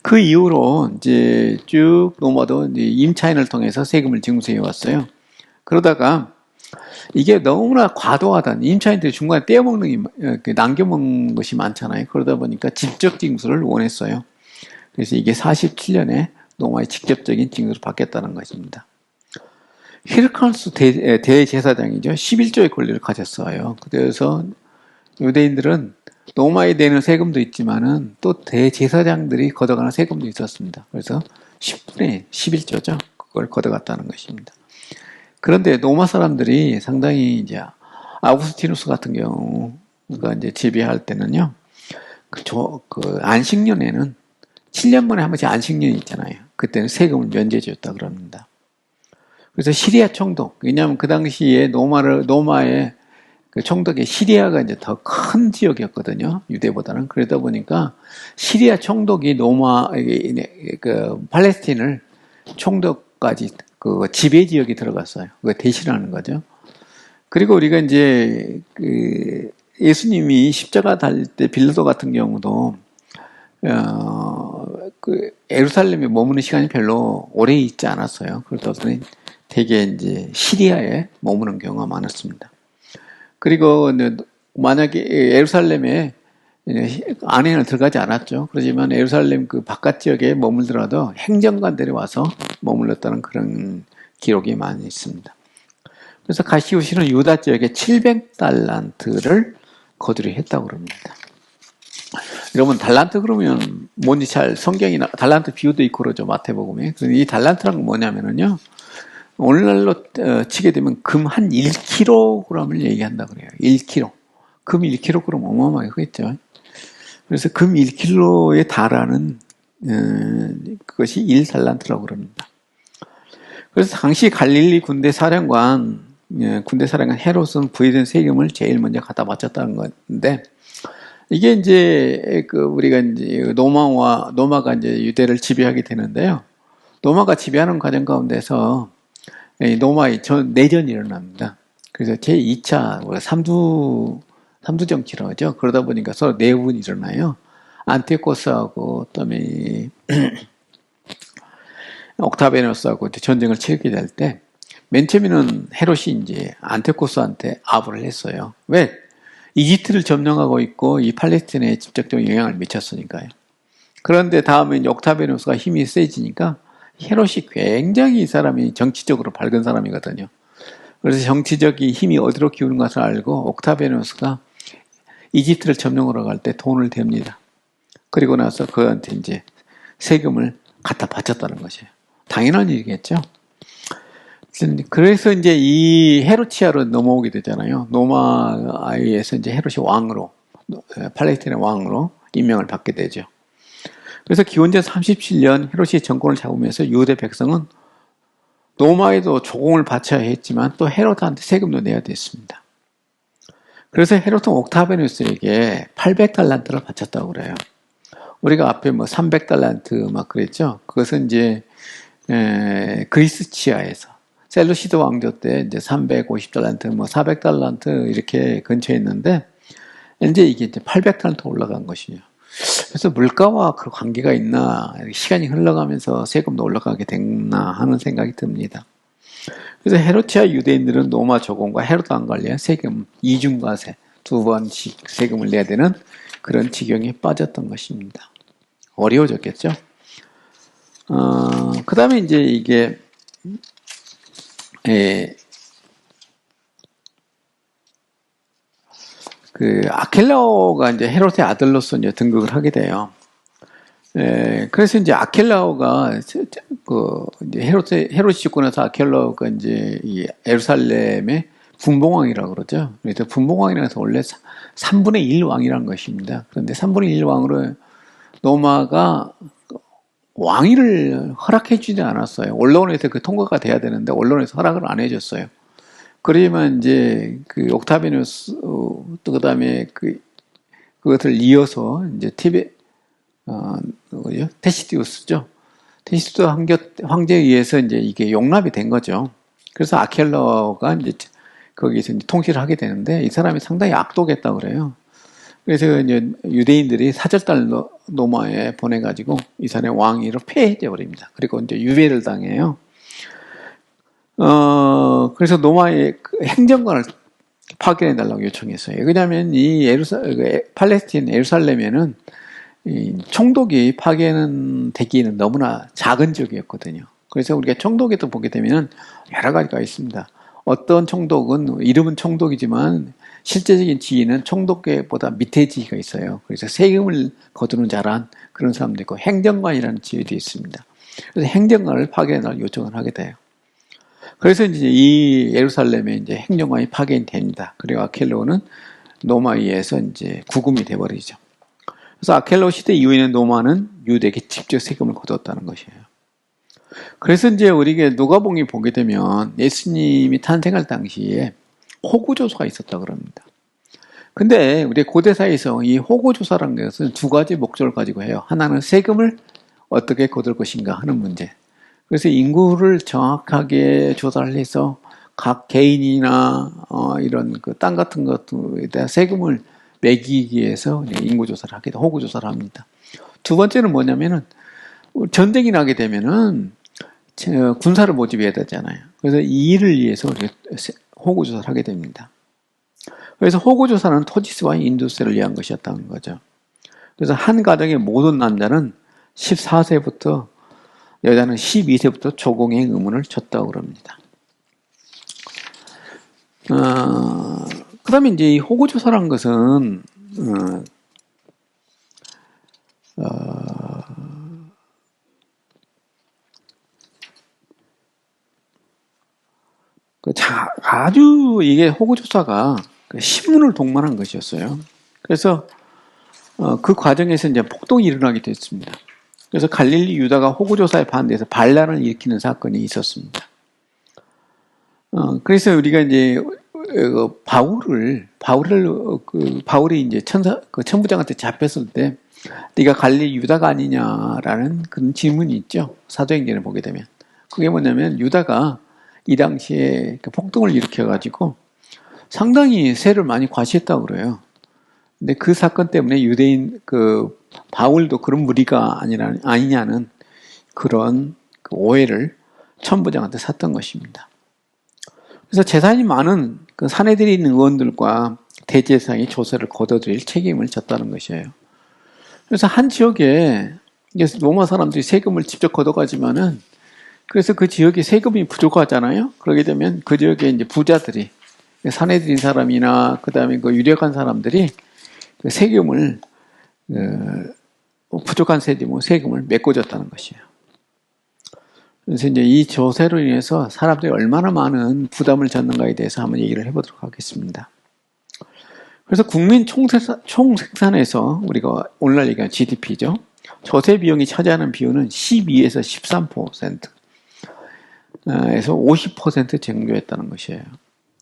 그 이후로 이제 쭉 로마도 이제 임차인을 통해서 세금을 징수해 왔어요. 그러다가 이게 너무나 과도하다는 임차인들이 중간에 남겨먹는 것이 많잖아요. 그러다 보니까 직접 징수를 원했어요. 그래서 이게 47년에 로마의 직접적인 징수를 받겠다는 것입니다. 히르카누스 대제사장이죠. 11조의 권리를 가졌어요. 그래서 유대인들은 로마에 내는 세금도 있지만은 또 대제사장들이 걷어가는 세금도 있었습니다. 그래서 10분의 11조죠. 그걸 걷어갔다는 것입니다. 그런데 로마 사람들이 상당히 이제 아우구스티누스 같은 경우가 이제 지배할 때는요, 그 안식년에는 7년 만에 한 번씩 안식년이 있잖아요. 그때는 세금을 면제해줬다 그럽니다. 그래서 시리아 총독, 왜냐하면 그 당시에 로마의 그 총독의 시리아가 이제 더 큰 지역이었거든요. 유대보다는. 그러다 보니까 시리아 총독이 팔레스틴을 총독까지 그 지배 지역이 들어갔어요. 그거 대신하는 거죠. 그리고 우리가 이제 예수님이 십자가 달릴 때 빌라도 같은 경우도 예루살렘에 머무는 시간이 별로 오래 있지 않았어요. 그러다 보니 되게 이제 시리아에 머무는 경우가 많았습니다. 그리고 만약에 예루살렘에 안에는 들어가지 않았죠. 그렇지만 예루살렘 그 바깥 지역에 머물더라도 행정관들이 와서 머물렀다는 그런 기록이 많이 있습니다. 그래서 가시우시는 유다 지역에 700달란트를 거두려 했다고 그럽니다. 여러분 달란트 그러면 뭔지 잘 성경이나 달란트 비유도 있고 그러죠 마태복음에. 이 달란트란 건 뭐냐면은요 오늘날로 치게 되면 금 한 1kg을 얘기한다 그래요. 1kg. 금 1kg 어마어마하게 크겠죠. 그래서 금 1kg에 달하는 그것이 1달란트라고 그럽니다. 그래서 당시 갈릴리 군대 사령관 헤롯은 부여된 세금을 제일 먼저 갖다 바쳤다는 건데 이게 이제 우리가 이제 노마가 이제 유대를 지배하게 되는데요. 노마가 지배하는 과정 가운데서 노마의 내전이 일어납니다. 그래서 제2차 삼두 정치라고 하죠. 그러다 보니까 서로 내분이 일어나요. 안티오코스하고 그다음에 옥타베누스하고 전쟁을 치르게 될 때 맨 처음에는 헤롯이 이제 안티오코스한테 아부를 했어요. 왜? 이집트를 점령하고 있고 이 팔레스틴에 직접적인 영향을 미쳤으니까요. 그런데 다음에 이제 옥타베누스가 힘이 세지니까 헤롯이 굉장히 이 사람이 정치적으로 밝은 사람이거든요. 그래서 정치적인 힘이 어디로 기우는 것을 알고 옥타베누스가 이집트를 점령하러 갈 때 돈을 댑니다. 그리고 나서 그한테 이제 세금을 갖다 바쳤다는 것이에요. 당연한 일이겠죠. 그래서 이제 이 헤로치아로 넘어오게 되잖아요. 노마에서 이제 헤롯이 왕으로, 팔레스틴의 왕으로 임명을 받게 되죠. 그래서 기원전 37년 헤롯이 정권을 잡으면서 유대 백성은 노마에도 조공을 바쳐야 했지만 또 헤롯한테 세금도 내야 됐습니다. 그래서 헤롯은 옥타베누스에게 800달란트를 바쳤다고 그래요. 우리가 앞에 뭐 300달란트 막 그랬죠. 그것은 이제 그리스 치하에서 셀루시드 왕조 때 이제 350달란트, 뭐 400달란트 이렇게 근처에 있는데 이제 이게 이제 800달란트 올라간 것이죠. 그래서 물가와 그 관계가 있나, 시간이 흘러가면서 세금도 올라가게 됐나 하는 생각이 듭니다. 그래서 헤롯이와 유대인들은 노마 조공과 헤롯 왕관리에 세금, 이중과세, 2번씩 세금을 내야 되는 그런 지경에 빠졌던 것입니다. 어려워졌겠죠? 그 다음에 이제 이게, 아켈라오가 이제 헤롯의 아들로서 이제 등극을 하게 돼요. 그래서 이제 아켈라오가 이제 헤롯이 죽고 나서 아켈라오가 이제 이 예루살렘의 분봉왕이라고 그러죠. 그래서 분봉왕이라고 해서 원래 3분의 1 왕이라는 것입니다. 그런데 3분의 1 왕으로 노마가 왕위를 허락해 주지 않았어요. 언론에서 그 통과가 돼야 되는데 언론에서 허락을 안 해줬어요. 그러면 이제 그 옥타비누스 또 그다음에 그것을 이어서 이제 테시디우스죠. 테시디우스 황제에 의해서 이제 이게 용납이 된 거죠. 그래서 아켈러가 이제 거기서 이제 통치를 하게 되는데 이 사람이 상당히 악독했다고 그래요. 그래서 이제 유대인들이 사절달 노마에 보내가지고 이 사람의 왕위를 폐해져 버립니다. 그리고 이제 유배를 당해요. 그래서 노마의 행정관을 파견해달라고 요청했어요. 왜냐하면 이 팔레스틴 예루살렘에는 이 총독이 파견되기에는 너무나 작은 지역이었거든요. 그래서 우리가 총독에도 보게 되면 여러 가지가 있습니다. 어떤 총독은 이름은 총독이지만 실제적인 지위는 총독보다 밑에 지위가 있어요. 그래서 세금을 거두는 잘한 그런 사람도 있고 행정관이라는 지위도 있습니다. 그래서 행정관을 파견할 요청을 하게 돼요. 그래서 이제 이 예루살렘에 이제 행정관이 파견됩니다. 그리고 아켈로는 노마에서 이제 구금이 돼버리죠. 그래서 아켈로 시대 이후에는 노마는 유대에게 직접 세금을 거뒀다는 것이에요. 그래서 이제 우리가 누가복음에 보게 되면 예수님이 탄생할 당시에 호구조사가 있었다고 그럽니다. 근데 우리 고대사에서 이 호구조사라는 것은 두 가지 목적을 가지고 해요. 하나는 세금을 어떻게 거둘 것인가 하는 문제. 그래서 인구를 정확하게 조사를 해서 각 개인이나 이런 그 땅 같은 것에 대한 세금을 매기기 위해서 인구 조사를 하게 돼, 호구 조사를 합니다. 두 번째는 뭐냐면은 전쟁이 나게 되면은 군사를 모집해야 되잖아요. 그래서 이 일을 위해서 호구 조사를 하게 됩니다. 그래서 호구 조사는 토지세와 인도세를 위한 것이었다는 거죠. 그래서 한 가정의 모든 남자는 14세부터 여자는 12세부터 조공의 의무를 줬다고 그럽니다. 그 다음에 이제 이 호구조사라는 것은, 아주 이게 호구조사가 신문을 동반한 것이었어요. 그래서 그 과정에서 이제 폭동이 일어나게 됐습니다. 그래서 갈릴리 유다가 호구조사에 반대해서 반란을 일으키는 사건이 있었습니다. 그래서 우리가 이제 바울이 이제 천부장한테 잡혔을 때 네가 갈릴리 유다가 아니냐라는 그런 질문이 있죠. 사도행전을 보게 되면 그게 뭐냐면 유다가 이 당시에 폭동을 일으켜가지고 상당히 세를 많이 과시했다고 그래요. 근데 그 사건 때문에 유대인 바울도 그런 무리가 아니냐는 그런 오해를 천부장한테 샀던 것입니다. 그래서 재산이 많은 그 사내들이 있는 의원들과 대제사장이 조세를 걷어들일 책임을 졌다는 것이에요. 그래서 한 지역에 로마 사람들이 세금을 직접 걷어가지만은 그래서 그 지역에 세금이 부족하잖아요. 그러게 되면 그 지역에 이제 부자들이 사내들인 사람이나 그다음에 그 유력한 사람들이 그 세금을 부족한 세금을 메꿔줬다는 것이에요. 그래서 이제 이 조세로 인해서 사람들이 얼마나 많은 부담을 졌는가에 대해서 한번 얘기를 해보도록 하겠습니다. 그래서 국민 총생산에서 우리가 오늘날 얘기하는 GDP죠. 조세 비용이 차지하는 비율은 12에서 13%에서 50% 정도였다는 것이에요.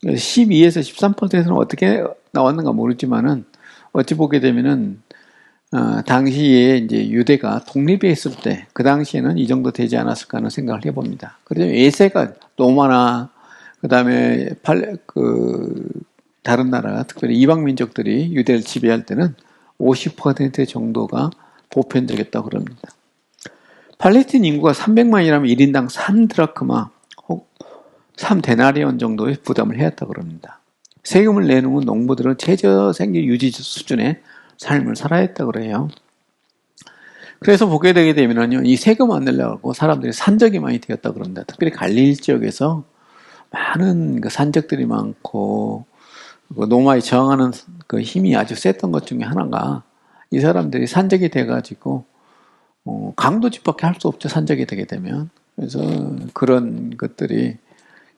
12에서 13%는 어떻게 나왔는가 모르지만은 어찌 보게 되면은 당시에 이제 유대가 독립했을 때 그 당시에는 이 정도 되지 않았을까 하는 생각을 해봅니다. 그래서 예세가 로마나 그다음에 다른 나라 특별히 이방 민족들이 유대를 지배할 때는 50% 정도가 보편적이었다고 그럽니다. 팔레스틴 인구가 300만이라면 1인당 3드라크마 혹 3데나리온 정도의 부담을 해야 했다고 그럽니다. 세금을 내놓은 농부들은 최저 생계 유지 수준의 삶을 살아야 했다고 그래요. 그래서 보게 되게 되면요, 이 세금 안 내려고 사람들이 산적이 많이 되었다고 그럽니다. 특별히 갈릴리 지역에서 많은 그 산적들이 많고 노마에 저항하는 그 힘이 아주 셌던 것 중에 하나가 이 사람들이 산적이 돼가지고 강도 집밖에 할 수 없죠. 산적이 되게 되면. 그래서 그런 것들이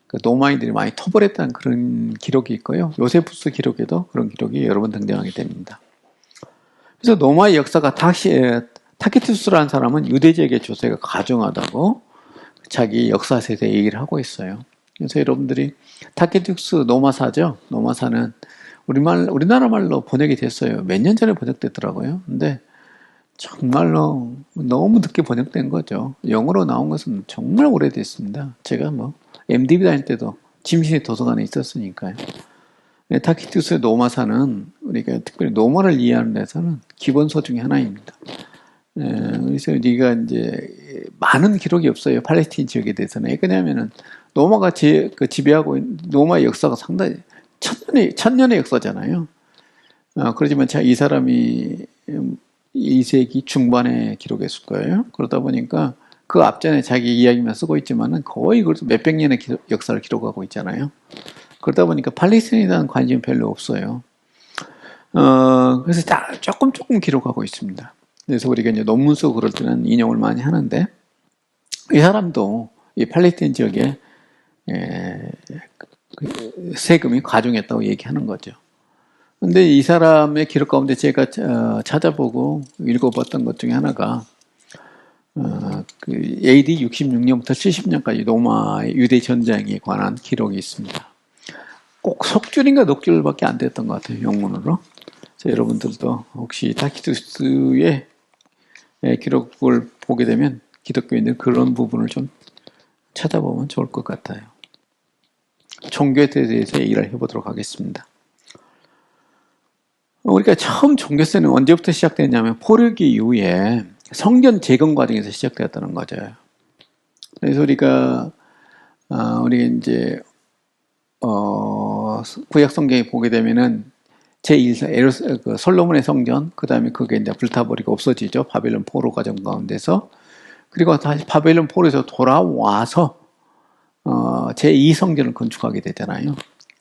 그 노마인들이 많이 토벌했다는 그런 기록이 있고요. 요세푸스 기록에도 그런 기록이 여러 번 등장하게 됩니다. 그래서 노마의 역사가 타키투스라는 사람은 유대지역의 조세가 가중하다고 자기 역사세에 얘기를 하고 있어요. 그래서 여러분들이 타키투스 노마사죠. 노마사는 우리나라 말로 번역이 됐어요. 몇 년 전에 번역됐더라고요. 근데 정말로 너무 늦게 번역된 거죠. 영어로 나온 것은 정말 오래됐습니다. 제가 MDB 다닐 때도 짐신의 도서관에 있었으니까요. 타키투스의 노마사는 우리가 특별히 노마를 이해하는 데서는 기본서 중에 하나입니다. 그래서 우리가 이제 많은 기록이 없어요. 팔레스틴 지역에 대해서는. 왜냐하면은 노마가 지배하고 있는 노마의 역사가 상당히 천년의 역사잖아요. 그렇지만 이 사람이 2세기 중반에 기록했을 거예요. 그러다 보니까 그 앞전에 자기 이야기만 쓰고 있지만은 거의 몇백 년의 역사를 기록하고 있잖아요. 그러다 보니까 팔레스타인에 대한 관심이 별로 없어요. 그래서 조금 기록하고 있습니다. 그래서 우리가 이제 논문 쓰고 그럴 때는 인용을 많이 하는데, 이 사람도 이 팔레스타인 지역에 세금이 과중했다고 얘기하는 거죠. 근데 이 사람의 기록 가운데 제가 찾아보고 읽어봤던 것 중에 하나가, AD 66년부터 70년까지 로마 유대 전쟁에 관한 기록이 있습니다. 꼭 속줄인가 녹줄밖에 안 됐던 것 같아요, 영문으로. 그래서 여러분들도 혹시 타키투스의 기록을 보게 되면 기독교인들 그런 부분을 좀 찾아보면 좋을 것 같아요. 종교에 대해서 얘기를 해보도록 하겠습니다. 우리가 처음 종교세는 언제부터 시작됐냐면 포르기 이후에 성전 재건 과정에서 시작되었다는 거죠. 그래서 우리가 이제 구약 성경에 보게 되면은 제1사 솔로몬의 성전, 그 다음에 그게 이제 불타버리고 없어지죠. 바벨론 포로 과정 가운데서. 그리고 다시 바벨론 포로에서 돌아와서 제2성전을 건축하게 되잖아요.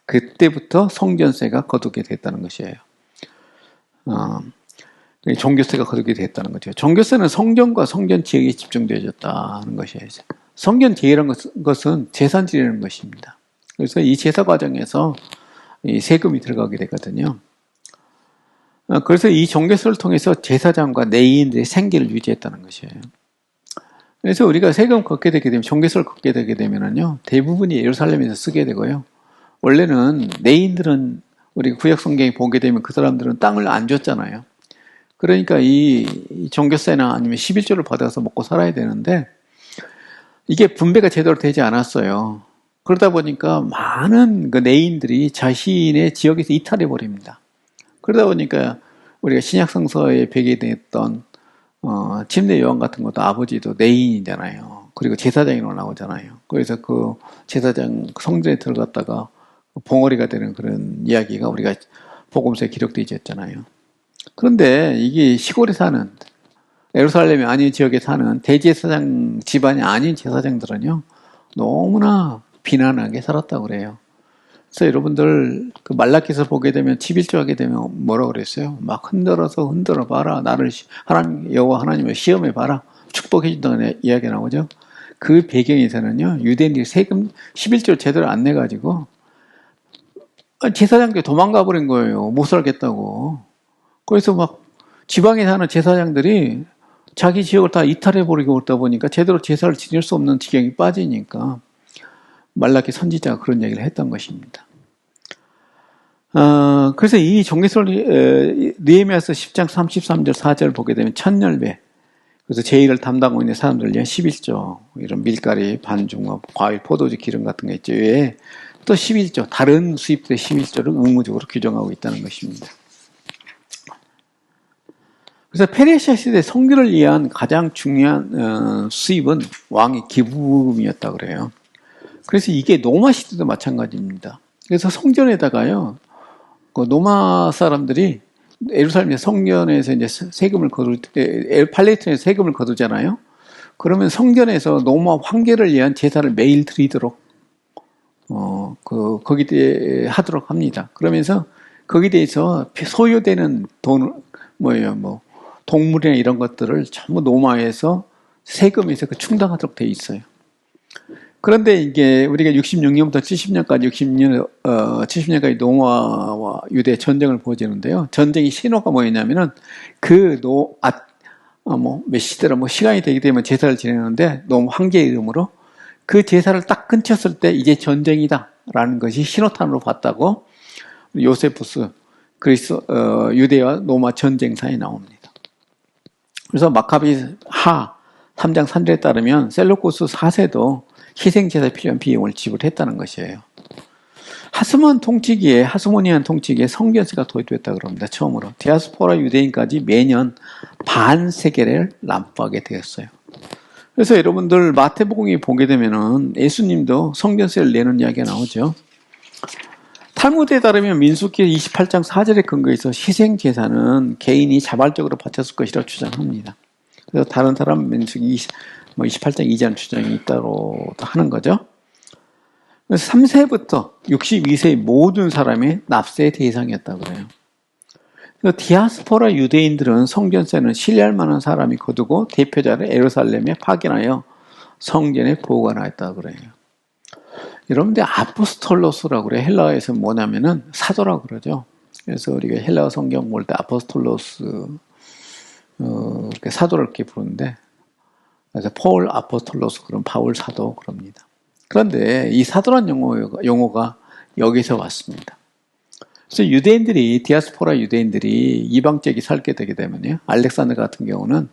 그때부터 성전세가 거두게 됐다는 것이에요. 종교세가 거두게 됐다는 거죠. 종교세는 성전과 성전 지역에 집중되어졌다는 것이죠. 성전 지역이라는 것은 재산 지내는 것입니다. 그래서 이 제사 과정에서 이 세금이 들어가게 되거든요. 그래서 이 종교세를 통해서 제사장과 내인들의 생계를 유지했다는 것이에요. 그래서 우리가 세금 걷게 되게 되면, 종교세를 걷게 되게 되면은요, 대부분이 예루살렘에서 쓰게 되고요. 원래는 내인들은 우리 구약 성경에 보게 되면 그 사람들은 땅을 안 줬잖아요. 그러니까 이 종교세나 아니면 11조를 받아서 먹고 살아야 되는데 이게 분배가 제대로 되지 않았어요. 그러다 보니까 많은 그 내인들이 자신의 지역에서 이탈해 버립니다. 그러다 보니까 우리가 신약 성서에 배게 됐던 침례 요한 같은 것도 아버지도 내인이잖아요. 그리고 제사장으로 나오잖아요. 그래서 그 제사장 성전에 들어갔다가 봉어리가 되는 그런 이야기가 우리가 복음서에 기록되어 있잖아요. 그런데 이게 시골에 사는 예루살렘이 아닌 지역에 사는 대제사장 집안이 아닌 제사장들은요 너무나 비난하게 살았다고 그래요. 그래서 여러분들 그 말라기서 보게 되면 11조 하게 되면 뭐라고 그랬어요? 막 흔들어 봐라. 나를 하나님 여호와 하나님을 시험해 봐라. 축복해 준다는 이야기가 나오죠. 그 배경에서는요 유대인들이 세금 11조 제대로 안 내 가지고 제사장들이 도망가 버린 거예요. 못 살겠다고. 그래서 막 지방에 사는 제사장들이 자기 지역을 다 이탈해 버리고 그러다 보니까 제대로 제사를 지낼 수 없는 지경이 빠지니까 말라기 선지자가 그런 얘기를 했던 것입니다. 그래서 이 종교설 느헤미야서 10장 33절 4절 보게 되면 천열배, 그래서 제일을 담당하고 있는 사람들 위한 11조, 이런 밀가리, 반죽, 과일, 포도주, 기름 같은 거 있죠. 외에 또 11조, 다른 수입들의 11조를 의무적으로 규정하고 있다는 것입니다. 그래서 페르시아 시대 성전을 위한 가장 중요한 수입은 왕의 기부금이었다고 그래요. 그래서 이게 로마 시대도 마찬가지입니다. 그래서 성전에다가요, 그 로마 사람들이 예루살렘의 성전에서 이제 세금을 거둘 때, 팔레스타인에서 세금을 거두잖아요. 그러면 성전에서 로마 황제를 위한 제사를 매일 드리도록 거기에 하도록 합니다. 그러면서 거기에 대해서 소요되는 돈, 동물이나 이런 것들을 전부 로마에서 세금에서 충당하도록 돼 있어요. 그런데 이게 우리가 66년부터 70년까지 70년까지 로마와 유대 전쟁을 보여주는데요. 전쟁의 신호가 뭐였냐면은 몇 시대로 시간이 되게 되면 제사를 지내는데 로마 황제의 이름으로 그 제사를 딱 끊쳤을 때 이제 전쟁이다라는 것이 신호탄으로 봤다고 요세푸스 유대와 로마 전쟁사에 나옵니다. 그래서 마카비 하 3장 3절에 따르면 셀루쿠스 4세도 희생제사에 필요한 비용을 지불했다는 것이에요. 하스모니안 통치기에 성전세가 도입됐다고 합니다. 처음으로. 디아스포라 유대인까지 매년 반 세겔을 납부하게 되었어요. 그래서 여러분들 마태복음에 보게 되면은 예수님도 성전세를 내는 이야기가 나오죠. 탈무드에 따르면 민수기 28장 4절에 근거해서 희생제사는 개인이 자발적으로 바쳤을 것이라고 주장합니다. 그래서 다른 사람 민수기 28장 2절 주장이 있다고 하는 거죠. 그래서 3세부터 62세의 모든 사람이 납세의 대상이었다고 그래요. 그래서 디아스포라 유대인들은 성전세는 신뢰할 만한 사람이 거두고 대표자를 예루살렘에 파견하여 성전에 보관하였다고 그래요. 여러분들 아포스톨로스라고 그래요. 헬라어에서 뭐냐면은 사도라고 그러죠. 그래서 우리가 헬라어 성경 볼 때 아포스톨로스 사도를 이렇게 부르는데, 그래서 폴 아포스톨로스 그럼 바울 사도 그럽니다. 그런데 이 사도란 용어가 여기서 왔습니다. 그래서 유대인들이 디아스포라 유대인들이 이방 지역에 살게 되게 되면요, 알렉산더 같은 경우는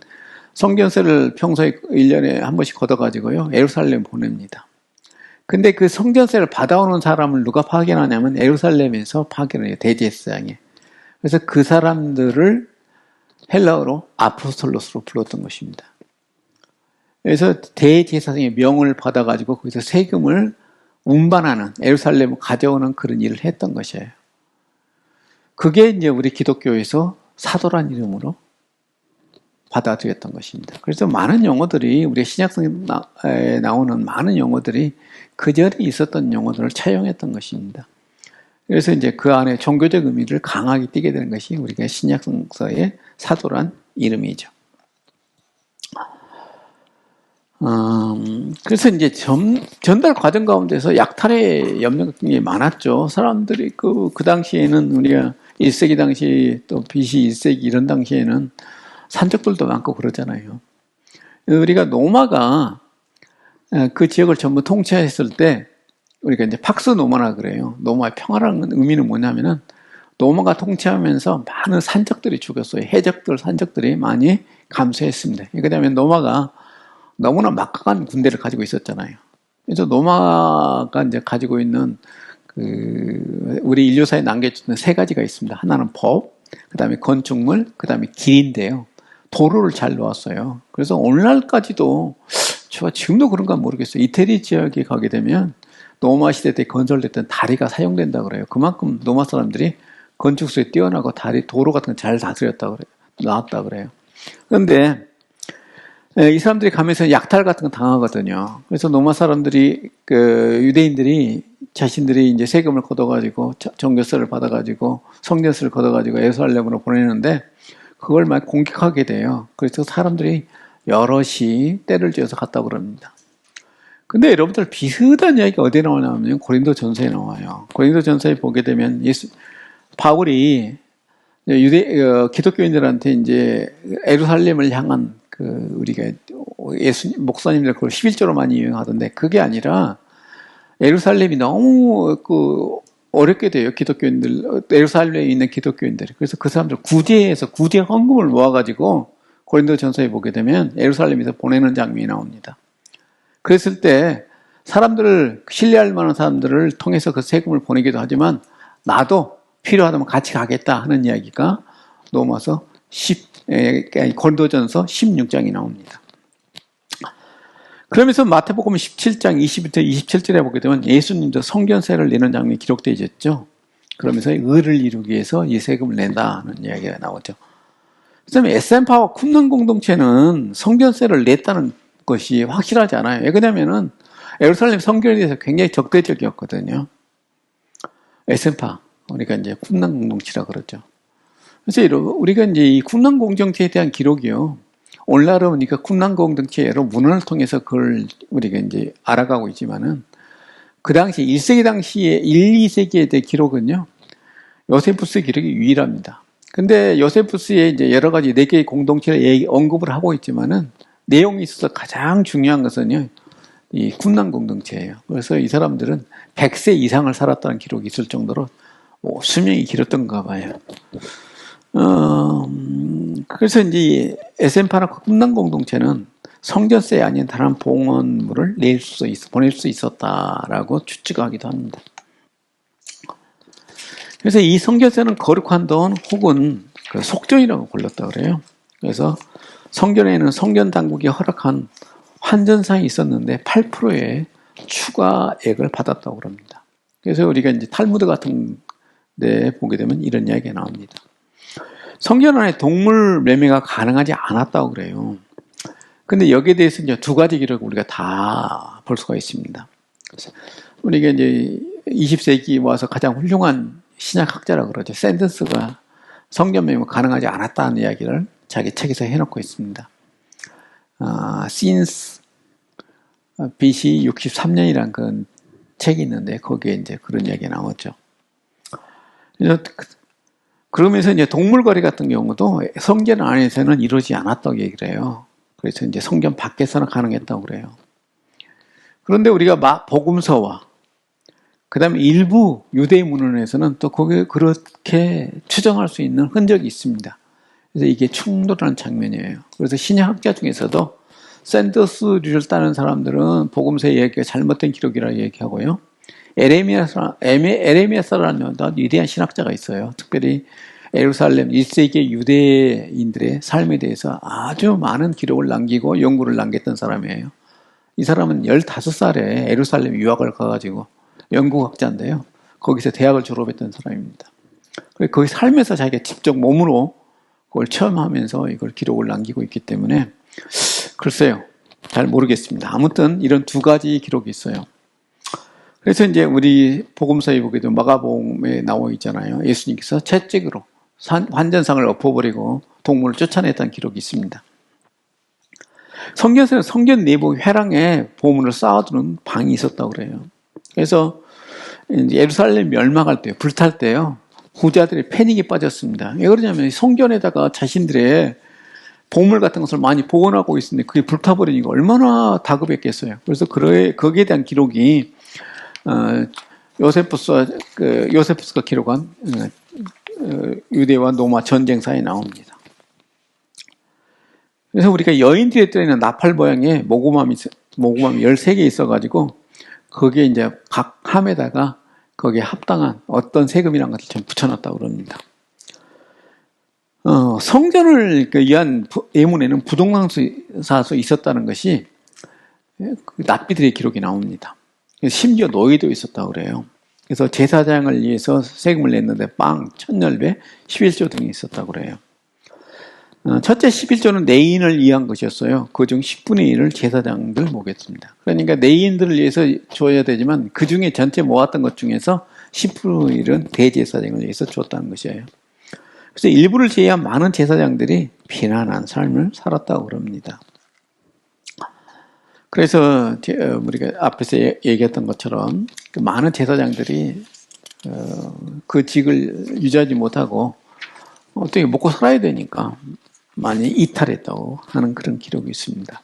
성전세를 평소에 1년에 한 번씩 걷어가지고요 예루살렘 보냅니다. 근데 그 성전세를 받아오는 사람을 누가 파견하냐면 예루살렘에서 파견해요. 대제사장에. 그래서 그 사람들을 헬라어로 아포스톨로스로 불렀던 것입니다. 그래서 대제사장의 명을 받아가지고 거기서 세금을 운반하는, 예루살렘을 가져오는 그런 일을 했던 것이에요. 그게 이제 우리 기독교에서 사도란 이름으로 받아들였던 것입니다. 그래서 많은 용어들이, 우리 신약성에 나오는 많은 용어들이 그 전에 있었던 용어들을 차용했던 것입니다. 그래서 이제 그 안에 종교적 의미를 강하게 띠게 되는 것이 우리가 신약성서의 사도란 이름이죠. 그래서 이제 전달 과정 가운데서 약탈의 염려가 많았죠. 사람들이 그 당시에는 우리가 1세기 당시 또 BC 1세기 이런 당시에는 산적들도 많고 그러잖아요. 우리가 노마가 그 지역을 전부 통치했을 때 우리가 이제 팍스 노마라 그래요. 노마의 평화라는 의미는 뭐냐면은 노마가 통치하면서 많은 산적들이 죽었어요. 해적들, 산적들이 많이 감소했습니다. 그다음에 노마가 너무나 막강한 군대를 가지고 있었잖아요. 그래서 노마가 이제 가지고 있는 우리 인류사에 남겨주는 세 가지가 있습니다. 하나는 법, 그 다음에 건축물, 그 다음에 길인데요. 도로를 잘 놓았어요. 그래서 오늘날까지도 지금도 그런가 모르겠어요. 이태리 지역에 가게 되면 노마 시대 때 건설됐던 다리가 사용된다 그래요. 그만큼 노마 사람들이 건축수에 뛰어나고 도로 같은 거 잘 다스렸다 그래요. 나왔다 그래요. 그런데 이 사람들이 가면서 약탈 같은 거 당하거든요. 그래서 노마 사람들이 유대인들이 자신들이 이제 세금을 걷어가지고 정교세를 받아가지고 성전세를 걷어가지고 예루살렘으로 보내는데 그걸 막 공격하게 돼요. 그래서 사람들이 여럿이 때를 지어서 갔다고 그럽니다. 근데 여러분들 비슷한 이야기가 어디에 나오냐면 고린도 전서에 나와요. 고린도 전서에 보게 되면 바울이 기독교인들한테 이제 예루살렘을 향한 우리가 목사님들 그걸 11조로 많이 이용하던데 그게 아니라 예루살렘이 너무 어렵게 돼요. 기독교인들, 예루살렘에 있는 기독교인들. 그래서 그 사람들 구제 헌금을 모아가지고 고린도 전서에 보게 되면 예루살렘에서 보내는 장면이 나옵니다. 그랬을 때 사람들을 신뢰할 만한 사람들을 통해서 그 세금을 보내기도 하지만 나도 필요하다면 같이 가겠다 하는 이야기가 넘어서 고린도전서 16장이 나옵니다. 그러면서 마태복음 17장 20부터 27절에 보게 되면 예수님도 성전세를 내는 장면이 기록되어 있죠. 그러면서 의를 이루기 위해서 이 세금을 낸다는 이야기가 나오죠. 그다음에 SM파와 쿰난 공동체는 성전세를 냈다는 것이 확실하지 않아요. 왜냐하면은 예루살렘 성전에 대해서 굉장히 적대적이었거든요. SM파, 우리가 이제 쿰난 공동체라 그러죠. 그래서 우리가 이제 이 쿰난 공동체에 대한 기록이요. 오늘날은 그러니까 쿰난 공동체 여러 문헌을 통해서 그걸 우리가 이제 알아가고 있지만은 그 당시 1세기 당시에 1, 2세기에 대한 기록은요. 요세푸스 기록이 유일합니다. 근데 요세푸스의 이제 여러 가지 4개의 공동체를 언급을 하고 있지만은 내용이 있어서 가장 중요한 것은요. 이 쿰난 공동체예요. 그래서 이 사람들은 100세 이상을 살았다는 기록이 있을 정도로 수명이 길었던가 봐요. 그래서 이제 SM파나 쿰난 공동체는 성전세 아닌 다른 봉헌물을 보낼 수 있었다라고 추측하기도 합니다. 그래서 이 성전세는 거룩한 돈 혹은 속전이라고 불렀다 그래요. 그래서 성전에는 성전 당국이 허락한 환전상이 있었는데 8%의 추가액을 받았다고 그럽니다. 그래서 우리가 이제 탈무드 같은 데 보게 되면 이런 이야기가 나옵니다. 성전 안에 동물 매매가 가능하지 않았다고 그래요. 근데 여기에 대해서 이제 2가지 기록을 우리가 다 볼 수가 있습니다. 우리가 이제 20세기 와서 가장 훌륭한 신약학자라고 그러죠. 샌더스가 성전 매매가 가능하지 않았다는 이야기를 자기 책에서 해놓고 있습니다. Since BC 63년이라는 그 책이 있는데 거기에 이제 그런 이야기가 나오죠. 그러면서 이제 동물거래 같은 경우도 성전 안에서는 이루어지지 않았다고 얘기를 해요. 그래서 이제 성전 밖에서는 가능했다고 그래요. 그런데 우리가 복음서와 그 다음에 일부 유대 문헌에서는 또 거기에 그렇게 추정할 수 있는 흔적이 있습니다. 그래서 이게 충돌하는 장면이에요. 그래서 신약학자 중에서도 샌더스류를 따는 사람들은 복음서의 이야기가 잘못된 기록이라고 얘기하고요. 에레미야서라는 위대한 신학자가 있어요. 특별히 예루살렘 1세기 유대인들의 삶에 대해서 아주 많은 기록을 남기고 연구를 남겼던 사람이에요. 이 사람은 15살에 예루살렘 유학을 가가지고 연구학자인데요. 거기서 대학을 졸업했던 사람입니다. 거기 살면서 자기가 직접 몸으로 그걸 체험하면서 이걸 기록을 남기고 있기 때문에 글쎄요. 잘 모르겠습니다. 아무튼 이런 2가지 기록이 있어요. 그래서 이제 우리 복음서에 보게도 마가복음에 나와 있잖아요. 예수님께서 채찍으로 환전상을 엎어버리고 동물을 쫓아냈다는 기록이 있습니다. 성경에서는 성전 내부 회랑에 보물을 쌓아두는 방이 있었다고 그래요. 그래서 이제 예루살렘 멸망할 때, 불탈 때요, 부자들이 패닉에 빠졌습니다. 왜 그러냐면 성전에다가 자신들의 보물 같은 것을 많이 보관하고 있었는데 그게 불타버리니까 얼마나 다급했겠어요. 그래서 거기에 대한 기록이 요세푸스가 기록한 유대와 로마 전쟁사에 나옵니다. 그래서 우리가 여인들에 떠있는 나팔 모양의 모구맘이 13개 있어가지고 거기에 이제 각 함에다가 거기에 합당한 어떤 세금이란 것을 좀 붙여놨다고 그럽니다. 성전을 위한 예문에는 부동산사서 있었다는 것이 납비들의 기록이 나옵니다. 심지어 노예도 있었다고 그래요. 그래서 제사장을 위해서 세금을 냈는데 빵, 천열배, 11조 등이 있었다고 그래요. 첫째 11조는 내인을 위한 것이었어요. 그중 10분의 1을 제사장들 모겠습니다. 그러니까 내인들을 위해서 줘야 되지만 그 중에 전체 모았던 것 중에서 10분의 1은 대제사장을 위해서 줬다는 것이에요. 그래서 일부를 제외한 많은 제사장들이 비난한 삶을 살았다고 그럽니다. 그래서 우리가 앞에서 얘기했던 것처럼 그 많은 제사장들이 그 직을 유지하지 못하고 어떻게 먹고 살아야 되니까 많이 이탈했다고 하는 그런 기록이 있습니다.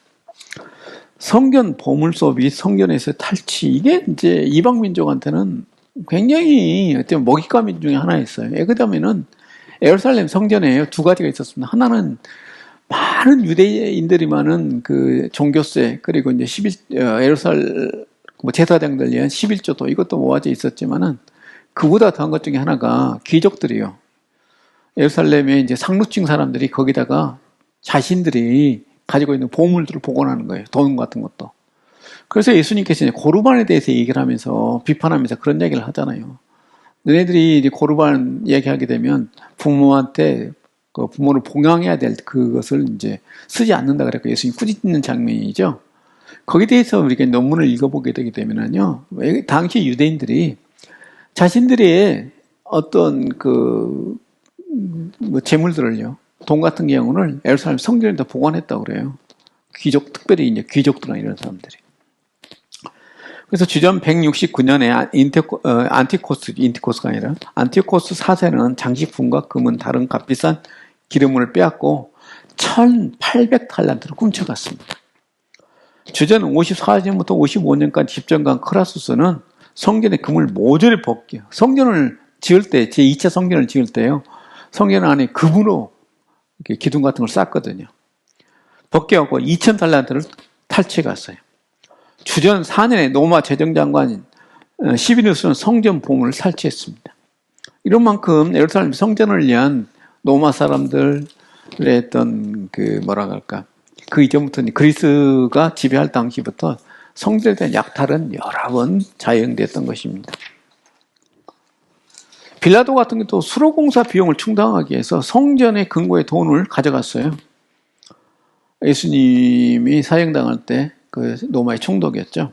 성전 보물소 및 성전에서 탈취, 이게 이제 이방 민족한테는 굉장히 어떤 먹잇감 중에 하나였어요. 그다음에는 예루살렘 성전에 두 가지가 있었습니다. 하나는 많은 유대인들이 많은 그 종교세, 그리고 이제 예루살렘 제사장들 위한 11조도 이것도 모아져 있었지만은 그보다 더한 것 중에 하나가 귀족들이요. 예루살렘에 이제 상류층 사람들이 거기다가 자신들이 가지고 있는 보물들을 보관하는 거예요. 돈 같은 것도. 그래서 예수님께서 이제 고르반에 대해서 얘기를 하면서 비판하면서 그런 얘기를 하잖아요. 너네들이 이제 고르반 얘기하게 되면 부모한테 그 부모를 봉양해야 될 그것을 이제 쓰지 않는다 그랬고 예수님이 꾸짖는 장면이죠. 거기에 대해서 우리가 논문을 읽어보게 되게 되면은요, 당시 유대인들이 자신들의 어떤 재물들을요, 돈 같은 경우는 예루살렘 성전에다 보관했다고 그래요. 특별히 이제 귀족들이나 이런 사람들이. 그래서 주전 169년에 인티코스가 아니라 안티코스 4세는 장식품과 금은 다른 값비싼 기름을 빼앗고 1,800달란트를 훔쳐갔습니다. 주전 54년부터 55년까지 집정관 크라수스는 성전의 금을 모조리 벗겨 성전을 지을 때, 제2차 성전을 지을 때요, 성전 안에 금으로 기둥 같은 걸 쌌거든요. 벗겨갖고 2,000달란트를 탈취해 갔어요. 주전 4년에 로마 재정장관인 시비누스는 성전 보물을 탈취했습니다. 이런 만큼 예루살렘 성전을 위한 로마 사람들의 어떤 그 이전부터 그리스가 지배할 당시부터 성전에 대한 약탈은 여러 번 자행됐던 것입니다. 빌라도 같은 경우도 수로공사 비용을 충당하기 위해서 성전의 금고의 돈을 가져갔어요. 예수님이 사형당할 때 그 로마의 총독이었죠.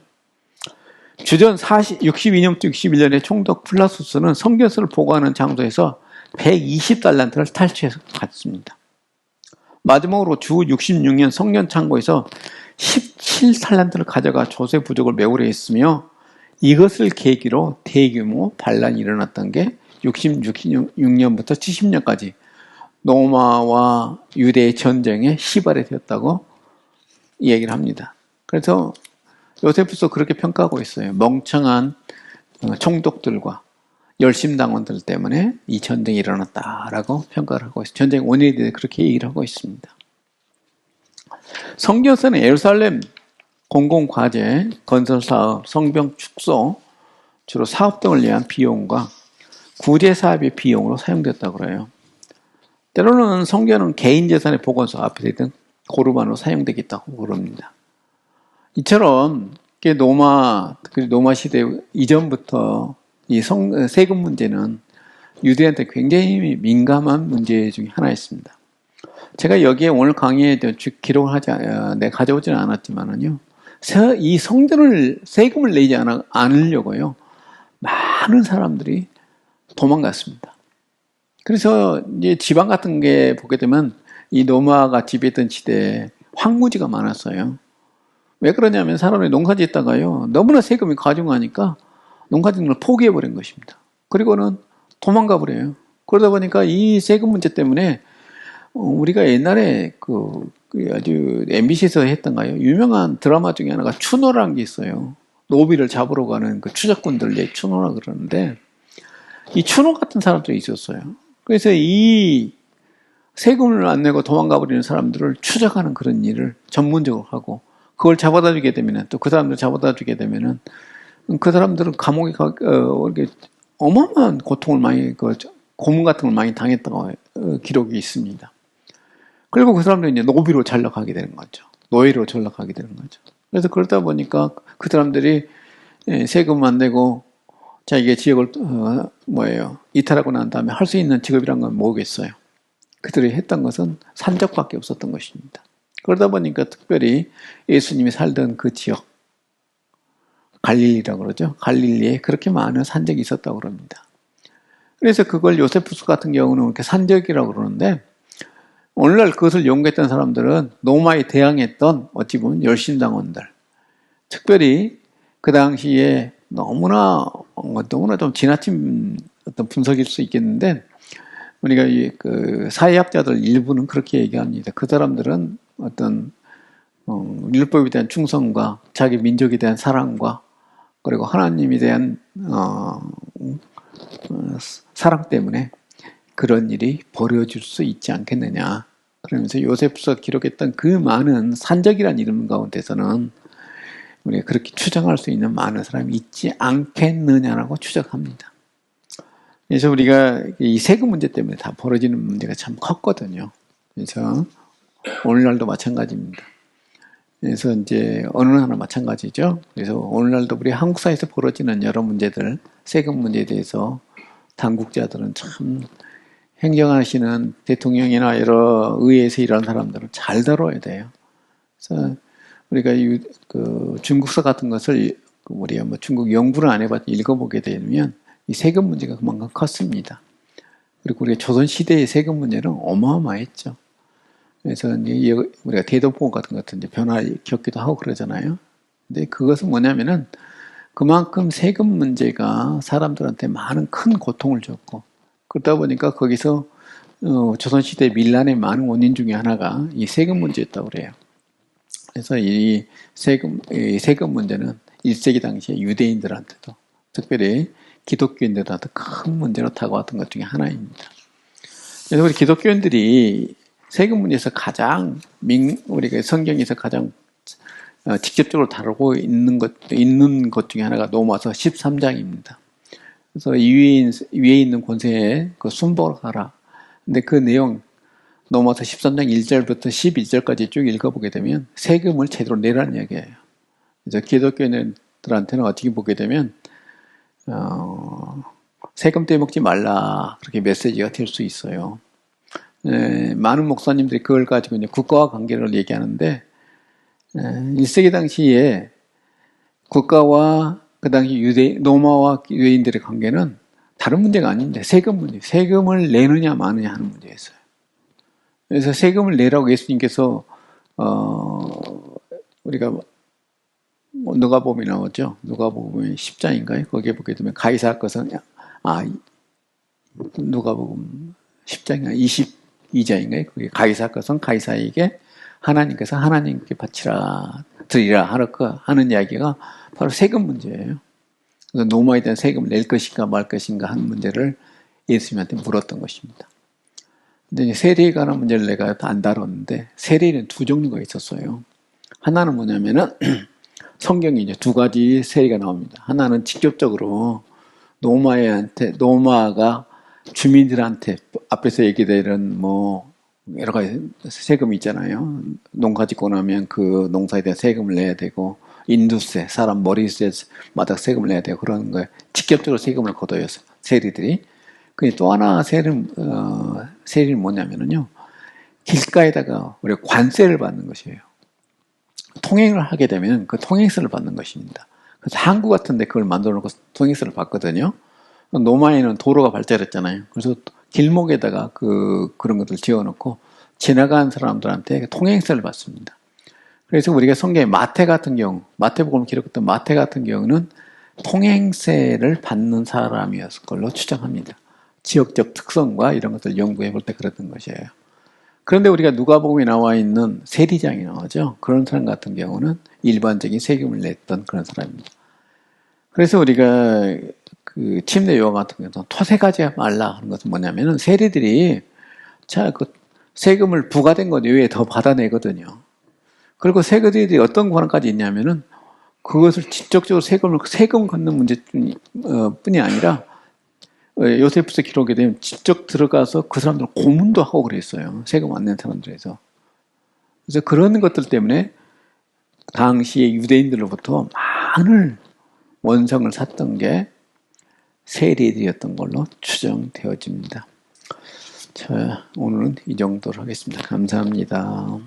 주전 62년부터 61년에 총독 플라수스는 성전서를 보관하는 장소에서 120달란트를 탈취해서 갔습니다. 마지막으로 주 66년 성전 창고에서 17달란트를 가져가 조세 부족을 메우려 했으며 이것을 계기로 대규모 반란이 일어났던 게 66년부터 70년까지 로마와 유대의 전쟁의 시발이 되었다고 얘기를 합니다. 그래서 요세푸스가 그렇게 평가하고 있어요. 멍청한 총독들과 열심당원들 때문에 이 전쟁이 일어났다라고 평가를 하고 있어요. 전쟁 원인에 대해 그렇게 얘기를 하고 있습니다. 성전서는 예루살렘 공공과제, 건설사업, 성벽 축소, 주로 사업 등을 위한 비용과 구제사업의 비용으로 사용됐다고 그래요. 때로는 성전은 개인재산의 보관소 앞에 등 고르반으로 사용되겠다고 그럽니다. 이처럼 로마 시대 이전부터 이 세금 문제는 유대인한테 굉장히 민감한 문제 중에 하나였습니다. 제가 여기에 오늘 강의에 기록을 내가 가져오지는 않았지만은요, 이 성전을 세금을 내지 않으려고요. 많은 사람들이 도망갔습니다. 그래서 이제 지방 같은 게 보게 되면 이 노마가 지배했던 시대에 황무지가 많았어요. 왜 그러냐면 사람이 농사 짓다가요. 너무나 세금이 과중하니까 농사 짓는 걸 포기해버린 것입니다. 그리고는 도망가 버려요. 그러다 보니까 이 세금 문제 때문에 우리가 옛날에 아주 MBC에서 했던가요? 유명한 드라마 중에 하나가 추노라는 게 있어요. 노비를 잡으러 가는 그 추적꾼들 추노라 그러는데 이 추노 같은 사람들이 있었어요. 그래서 이 세금을 안 내고 도망가 버리는 사람들을 추적하는 그런 일을 전문적으로 하고 그걸 잡아다 주게 되면은 또 그 사람들 잡아다 주게 되면은 그 사람들은 감옥에 이렇게 어마어마한 고통을 많이 고문 같은 걸 많이 당했다고 기록이 있습니다. 그리고 그 사람들이 이제 노비로 전락하게 되는 거죠. 노예로 전락하게 되는 거죠. 그래서 그러다 보니까 그 사람들이 세금 안 내고 자기의 지역을 이탈하고 난 다음에 할 수 있는 직업이란 건 뭐겠어요? 그들이 했던 것은 산적밖에 없었던 것입니다. 그러다 보니까 특별히 예수님이 살던 그 지역 갈릴리라고 그러죠. 갈릴리에 그렇게 많은 산적이 있었다고 그럽니다. 그래서 그걸 요세푸스 같은 경우는 이렇게 산적이라고 그러는데 오늘날 그것을 연구했던 사람들은 로마에 대항했던 어찌 보면 열심당원들 특별히 그 당시에 너무나 좀 지나친 어떤 분석일 수 있겠는데 우리가 그 사회학자들 일부는 그렇게 얘기합니다. 그 사람들은 어떤 율법에 대한 충성과 자기 민족에 대한 사랑과 그리고 하나님에 대한 사랑 때문에 그런 일이 벌어질 수 있지 않겠느냐. 그러면서 요셉서 기록했던 그 많은 산적이라는 이름 가운데서는 우리가 그렇게 추정할 수 있는 많은 사람이 있지 않겠느냐라고 추정합니다. 그래서 우리가 이 세금 문제 때문에 다 벌어지는 문제가 참 컸거든요. 그래서 오늘날도 마찬가지입니다. 그래서 이제 어느 나라나 마찬가지죠. 그래서 오늘날도 우리 한국 사회에서 벌어지는 여러 문제들, 세금 문제에 대해서 당국자들은 참 행정하시는 대통령이나 여러 의회에서 일하는 사람들은 잘 다뤄야 돼요. 그래서 우리가 중국서 같은 것을 우리가 중국 연구를 안 해봤지 읽어보게 되면 이 세금 문제가 그만큼 컸습니다. 그리고 우리가 조선 시대의 세금 문제는 어마어마했죠. 그래서 이제 우리가 대동법원 같은 것도 이제 변화를 겪기도 하고 그러잖아요. 근데 그것은 뭐냐면은 그만큼 세금 문제가 사람들한테 많은 큰 고통을 줬고 그러다 보니까 거기서 조선시대 밀란의 많은 원인 중에 하나가 이 세금 문제였다고 그래요. 그래서 이 세금 문제는 1세기 당시에 유대인들한테도 특별히 기독교인들한테 큰 문제로 다가왔던 것 중에 하나입니다. 그래서 우리 기독교인들이 세금 문제에서 가장 우리가 성경에서 가장 직접적으로 다루고 있는 것 중에 하나가 로마서 13장입니다. 그래서 위에 있는 권세에 그 순복을 하라. 근데 그 내용 로마서 13장 1절부터 12절까지 쭉 읽어보게 되면 세금을 제대로 내라는 이야기예요. 그래서 기독교인들한테는 어떻게 보게 되면 세금 떼먹지 말라 그렇게 메시지가 될 수 있어요. 많은 목사님들이 그걸 가지고 이제 국가와 관계를 얘기하는데 1세기 당시에 국가와 그 당시 로마와 유대인들의 관계는 다른 문제가 아닌데 세금 문제, 세금을 내느냐 마느냐 하는 문제였어요. 그래서 세금을 내라고 예수님께서 우리가 누가복음에 나오죠. 누가복음 10장인가요? 거기에 보게 되면 가이사 것은 누가복음 10장인가 22장인가요? 그게 가이사 것은 가이사에게 하나님께서 하나님께 바치라 드리라 하는 이야기가 바로 세금 문제예요. 그래서 노마에 대한 세금을 낼 것인가 말 것인가 하는 문제를 예수님한테 물었던 것입니다. 근데 세리에 관한 문제를 내가 안 다뤘는데 세리는 두 종류가 있었어요. 하나는 뭐냐면은 성경에 이제 두 가지 세리가 나옵니다. 하나는 직접적으로 노마가 주민들한테 앞에서 얘기되는 여러 가지 세금이 있잖아요. 농가 짓고 나면 그 농사에 대한 세금을 내야 되고 인두세, 사람 머리세마다 세금을 내야 되고 그런 거에 직접적으로 세금을 걷어요. 세리들이. 또 하나 세리는 뭐냐면은요. 길가에다가 우리가 관세를 받는 것이에요. 통행을 하게 되면 그 통행세를 받는 것입니다. 그래서 항구 같은 데 그걸 만들어 놓고 통행세를 받거든요. 로마에는 도로가 발달했잖아요. 그래서 길목에다가 그런 것들 지어 놓고 지나가는 사람들한테 통행세를 받습니다. 그래서 우리가 성경에 마태 같은 경우, 마태복음 기록했던 마태 같은 경우는 통행세를 받는 사람이었을 걸로 추정합니다. 지역적 특성과 이런 것들 연구해 볼 때 그랬던 것이에요. 그런데 우리가 누가복음에 나와 있는 세리장이 나오죠. 그런 사람 같은 경우는 일반적인 세금을 냈던 그런 사람입니다. 그래서 우리가 그 침례 요한 같은 경우는 토색하지 말라 하는 것은 뭐냐면은 세리들이 그 세금을 부과된 것 외에 더 받아내거든요. 그리고 세리들이 어떤 권한까지 있냐면은 그것을 직접적으로 세금 걷는 문제뿐이 아니라 요세푸스 기록에 되면 직접 들어가서 그 사람들 고문도 하고 그랬어요. 세금 안 낸 사람들에서. 그래서 그런 것들 때문에 당시의 유대인들로부터 많은 원성을 샀던 게 세리들이었던 걸로 추정되어집니다. 자, 오늘은 이 정도로 하겠습니다. 감사합니다.